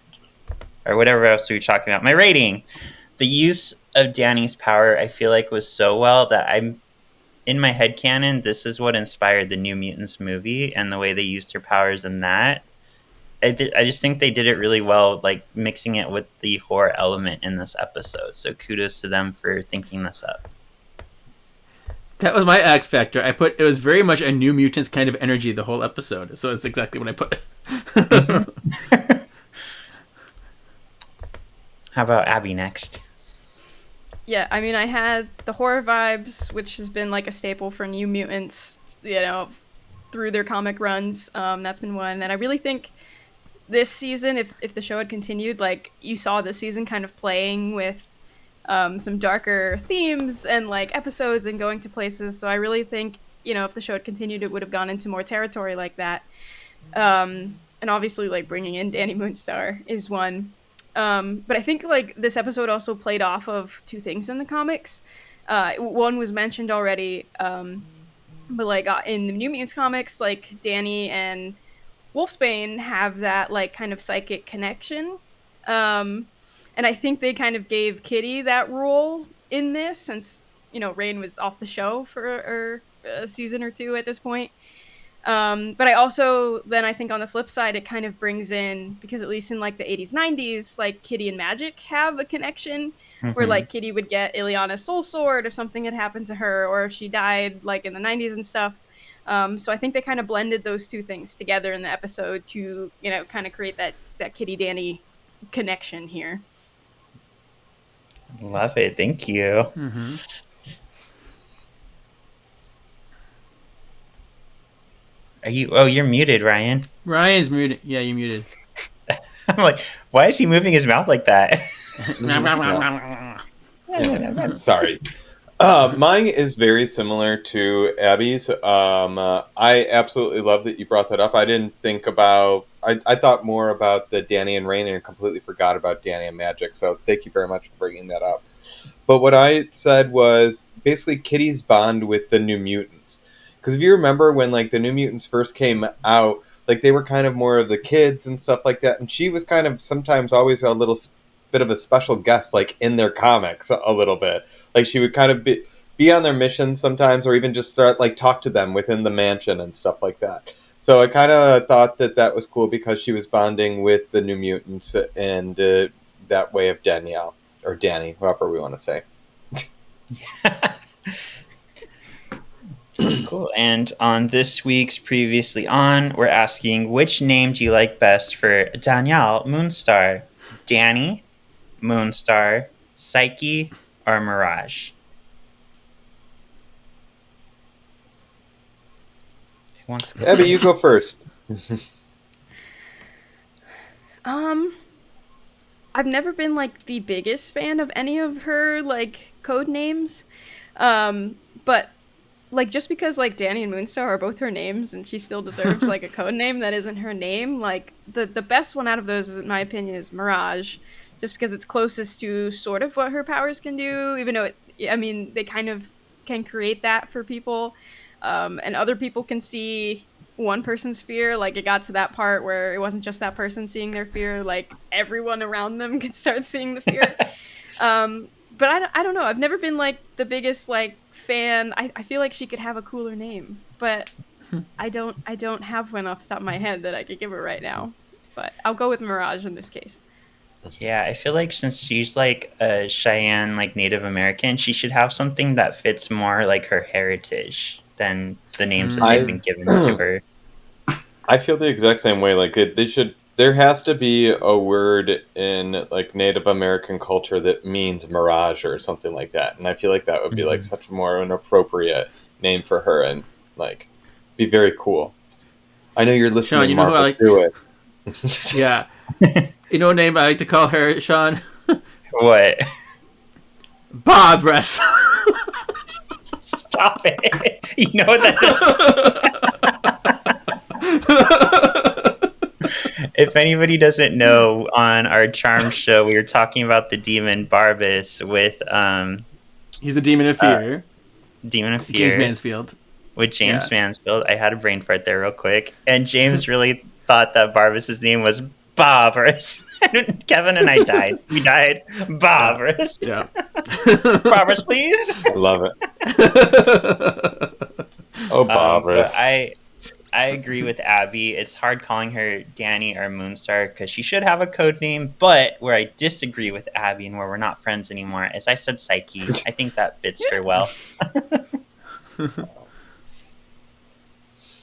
or whatever else we were talking about. My rating. The use of Dani's power, I feel like, was so well that I'm in my headcanon, this is what inspired the New Mutants movie and the way they used her powers in that. I just think they did it really well, like mixing it with the horror element in this episode. So kudos to them for thinking this up. That was my X Factor. It was very much a New Mutants kind of energy the whole episode. So it's exactly what I put. How about Abby next? Yeah, I mean, I had the horror vibes, which has been like a staple for New Mutants, through their comic runs. That's been one. And I really think this season, if the show had continued, like you saw this season kind of playing with some darker themes and like episodes and going to places. So I really think, you know, if the show had continued, it would have gone into more territory like that. And obviously, like bringing in Dani Moonstar is one. But I think like this episode also played off of two things in the comics. One was mentioned already, but like in the New Mutants comics, like Dani and Wolfsbane have that like kind of psychic connection. And I think they kind of gave Kitty that role in this, since, you know, Rain was off the show for a season or two at this point. But I also, then I think on the flip side, it kind of brings in, because at least in like the 80s, 90s, like Kitty and Magic have a connection where like Kitty would get Ileana's soul sword if something had happened to her, or if she died like in the 90s and stuff. So I think they kind of blended those two things together in the episode to, you know, kind of create that Kitty Dani connection here. Love it. Thank you. Are you? Oh, you're muted, Ryan. Ryan's muted. Yeah, you muted. I'm like, why is he moving his mouth like that? Sorry. Mine is very similar to Abby's. I absolutely love that you brought that up. I didn't think about... I thought more about the Dani and Rain and completely forgot about Dani and Magic, so thank you very much for bringing that up. But what I said was basically Kitty's bond with the New Mutants. Because if you remember when like the New Mutants first came out, like they were kind of more of the kids and stuff like that, and she was kind of sometimes always a little bit of a special guest, like in their comics a little bit. Like she would kind of be on their missions sometimes, or even just start like talk to them within the mansion and stuff like that. So I kind of thought that was cool because she was bonding with the New Mutants and that way of Danielle or Dani, whoever we want to say. Cool. And on this week's Previously On, we're asking, which name do you like best for Danielle Moonstar? Dani, Moonstar, Psyche, or Mirage? Who wants to go? Abby, you go first. I've never been like the biggest fan of any of her like code names, but like just because like Dani and Moonstar are both her names and she still deserves like a code name that isn't her name, like the best one out of those in my opinion is Mirage, just because it's closest to sort of what her powers can do, even though they kind of can create that for people, and other people can see one person's fear. Like it got to that part where it wasn't just that person seeing their fear, like everyone around them could start seeing the fear. But I don't know. I've never been like the biggest like fan. I feel like she could have a cooler name, but I don't have one off the top of my head that I could give her right now. But I'll go with Mirage in this case. Yeah, I feel like since she's like a Cheyenne, like Native American, she should have something that fits more like her heritage than the names that they've been given to her. I feel the exact same way. Like there has to be a word in like Native American culture that means mirage or something like that, and I feel like that would be like such more an appropriate name for her and like be very cool. I know you're listening. Sean, you know who I like? Do it. Yeah. You know what name I like to call her, Sean? What? Bob Rest. Stop it. You know what that is? If anybody doesn't know, on our Charm show, we were talking about the demon Barbas with... He's the Demon of Fear. Demon of Fear. James Mansfield. With James Mansfield. I had a brain fart there real quick. And James really thought that Barbas' name was Bobbers. Kevin and I died. We died. Bobbers. Yeah. Bobbers, please. Love it. Oh, Bobbers. I agree with Abby. It's hard calling her Dani or Moonstar because she should have a code name. But where I disagree with Abby and where we're not friends anymore is I said Psyche. I think that fits her well.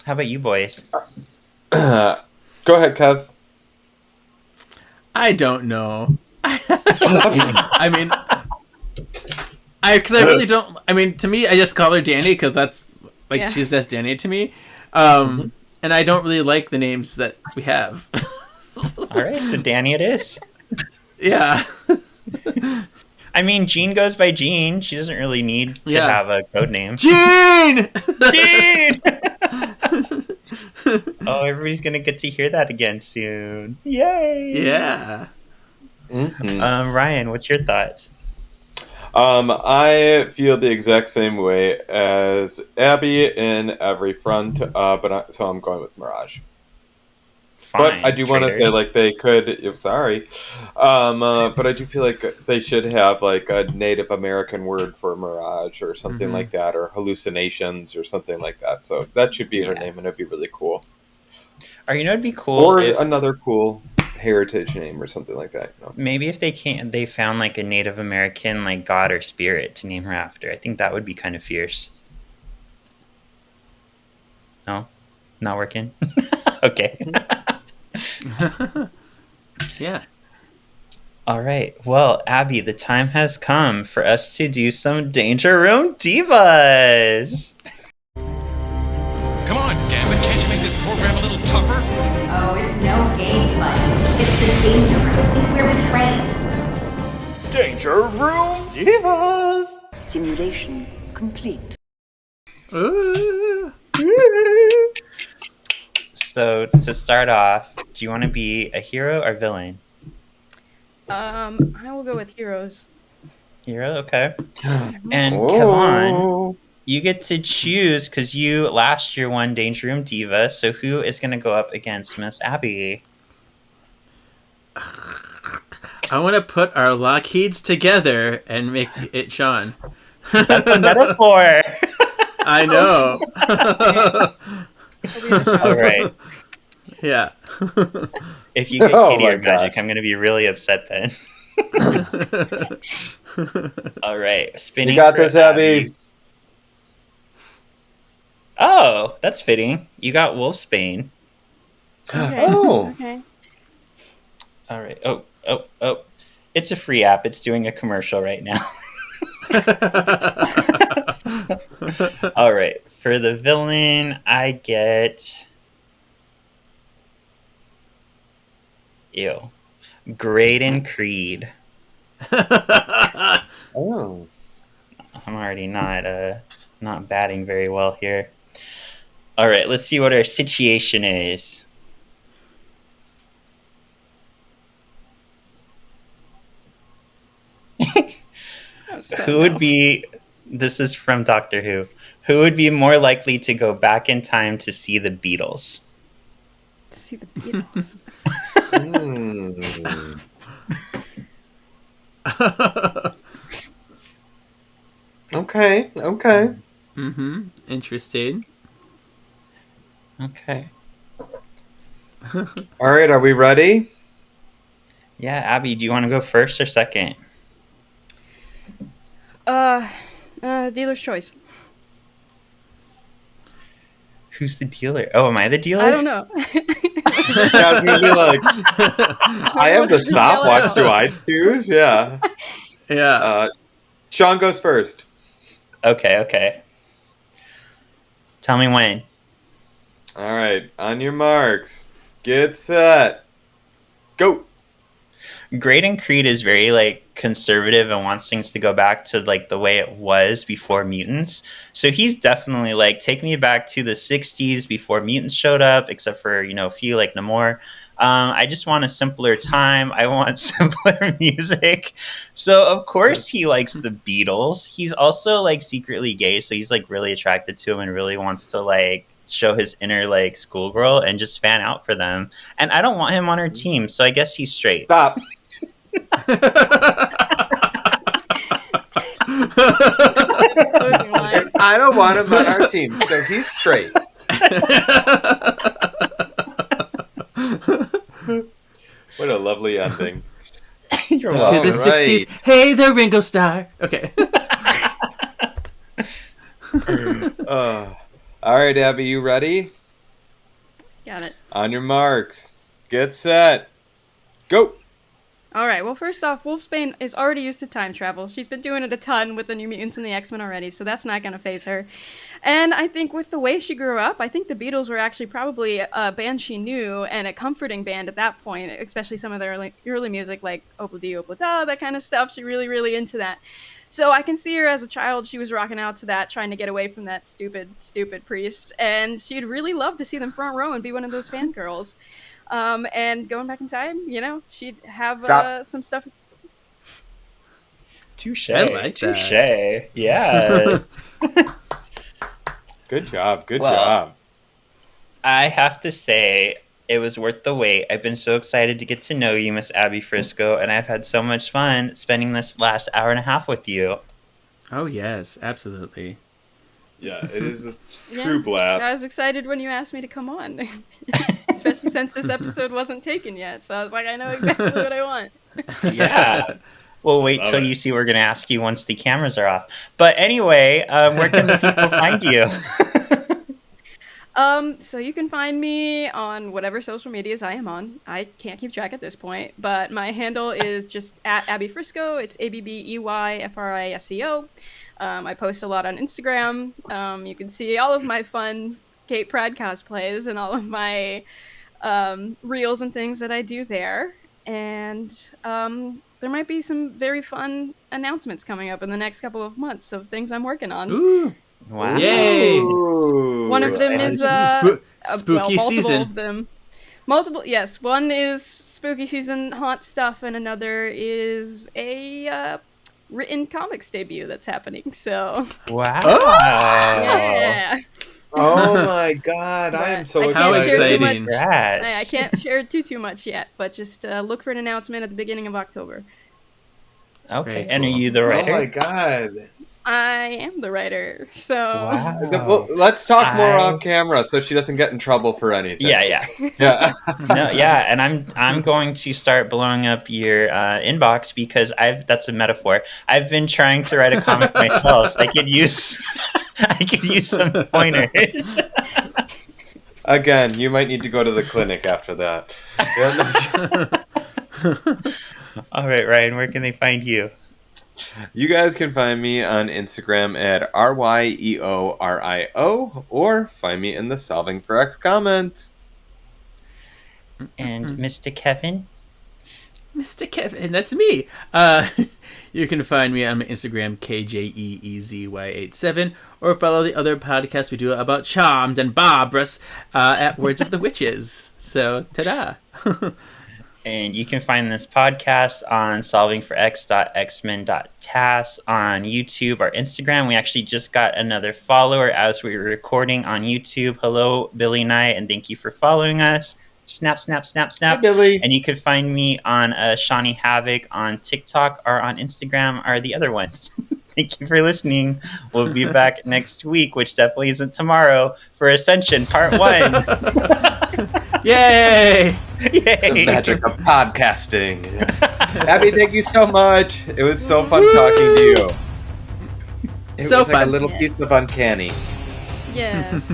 How about you boys? Go ahead, Kev. I don't know. I mean, because I really don't. I mean, to me, I just call her Dani because that's like she's just Dani to me. And I don't really like the names that we have. All right, so Dani it is. Yeah. I mean, Jean goes by Jean. She doesn't really need to Yeah. have a code name. Jean! Jean! Oh, everybody's gonna get to hear that again soon. Yay! Yeah. Ryan, what's your thoughts? I feel the exact same way as Abby in every front, so I'm going with Mirage. Fine, But I do want to traitor. say, like, they could. Sorry, but I do feel like they should have like a Native American word for Mirage or something like that, or hallucinations or something like that. So that should be her name, and it'd be really cool. Or you know, it'd be cool. Or if, another cool heritage name or something like that. You know? maybe if they found like a Native American like god or spirit to name her after. I think that would be kind of fierce. No, not working. Okay. Yeah. All right. Well, Abby, the time has come for us to do some Danger Room Divas. Come on, Gambit, can't you make this program a little tougher? Oh, it's no game club. It's the danger room. It's where we train. Danger Room Divas! Simulation complete. So, to start off, do you want to be a hero or villain? I will go with heroes. Hero, okay. And Kevon, you get to choose because you last year won Danger Room Diva. So who is going to go up against Miss Abby? I want to put our Lockheeds together and make it Sean. That's a metaphor. I know. All right. Yeah. If you get Oh Katie my or Magic, gosh. I'm going to be really upset then. All right. Spinning. You got for this, Abby. Oh, that's fitting. You got Wolfsbane. Okay. Oh. Okay. All right. Oh. It's a free app. It's doing a commercial right now. All right. For the villain, I get... Ew. Graydon Creed. Oh. I'm already not batting very well here. All right, let's see what our situation is. Who would be... This is from Doctor Who. Who would be more likely to go back in time to see the Beatles? See the Beatles. Okay. Mm-hmm. Interesting. Okay. All right, are we ready? Yeah, Abby, do you want to go first or second? Dealer's choice. Who's the dealer? Oh, am I the dealer? I don't know. Yeah, I was gonna be like, I have the Just yell it stopwatch. out. Do I choose? Yeah. Yeah. Sean goes first. Okay. Tell me when. All right, on your marks, get set, go. Graydon Creed is very like conservative and wants things to go back to like the way it was before mutants. So he's definitely like, take me back to the 60s before mutants showed up, except for, you know, a few like Namor. I just want a simpler time. I want simpler music. So of course he likes the Beatles. He's also like secretly gay, so he's like really attracted to him and really wants to like show his inner like schoolgirl and just fan out for them. And I don't want him on our team, so I guess he's straight. Stop. Closing line. I don't want him on our team, so he's straight. What a lovely ending. You're To welcome. the 60s. Hey there, Ringo Starr. Okay. All right, Abby, you ready? Got it. On your marks, get set, go. All right. Well, first off, Wolfsbane is already used to time travel. She's been doing it a ton with the New Mutants and the X-Men already, so that's not going to phase her. And I think with the way she grew up, I think the Beatles were actually probably a band she knew and a comforting band at that point, especially some of their early music like Opla Dee Opla Da, that kind of stuff. She really into that. So I can see her as a child. She was rocking out to that, trying to get away from that stupid priest. And she'd really love to see them front row and be one of those fangirls. And going back in time, she'd have some stuff. Touche. I like Touche. that. Yeah. Good job. I have to say, it was worth the wait. I've been so excited to get to know you, Miss Abbey Frisco, and I've had so much fun spending this last hour and a half with you. Oh, yes, absolutely. Yeah, it is a true blast. I was excited when you asked me to come on, especially since this episode wasn't taken yet. So I was like, I know exactly what I want. Yeah. Well, wait till you see what we're going to ask you once the cameras are off. But anyway, where can the people find you? So you can find me on whatever social medias I am on. I can't keep track at this point, but my handle is just at Abbey Frisco. It's ABBEYFRISCO. I post a lot on Instagram. You can see all of my fun Kate Pryde cosplays and all of my reels and things that I do there. And there might be some very fun announcements coming up in the next couple of months of things I'm working on. Ooh. Wow. Yay! One of them is spooky season. Of them. Multiple, yes. One is spooky season haunt stuff, and another is a written comics debut that's happening. So. Wow. Oh! Yeah. Oh my god, I am so How excited. exciting. I can't share too much yet, but just look for an announcement at the beginning of October. Okay, Very and cool. are you the writer? Oh my god. I am the writer, so... Wow. Well, let's talk more off camera so she doesn't get in trouble for anything. Yeah. Yeah. No, yeah, and I'm going to start blowing up your inbox because that's a metaphor. I've been trying to write a comic myself, so I could use some pointers. Again, you might need to go to the clinic after that. All right, Ryan, where can they find you? You guys can find me on Instagram at RYEORIO or find me in the Solving for X comments. And Mr. Kevin? Mr. Kevin, that's me. You can find me on my Instagram, KJEEZY87, or follow the other podcasts we do about charms and Barbarous at Words of the Witches. So, ta-da! And you can find this podcast on solvingforx.xmen.tas on YouTube or Instagram. We actually just got another follower as we were recording on YouTube. Hello, Billy Knight, and thank you for following us. Snap, snap, snap, snap. Hi, Billy. And you can find me on Shawnee Havoc on TikTok or on Instagram or the other ones. Thank you for listening. We'll be back next week, which definitely isn't tomorrow, for Ascension Part 1. Yay! The magic of podcasting. Abby, thank you so much. It was so fun talking to you. It So was like fun. a little piece of uncanny. Yes.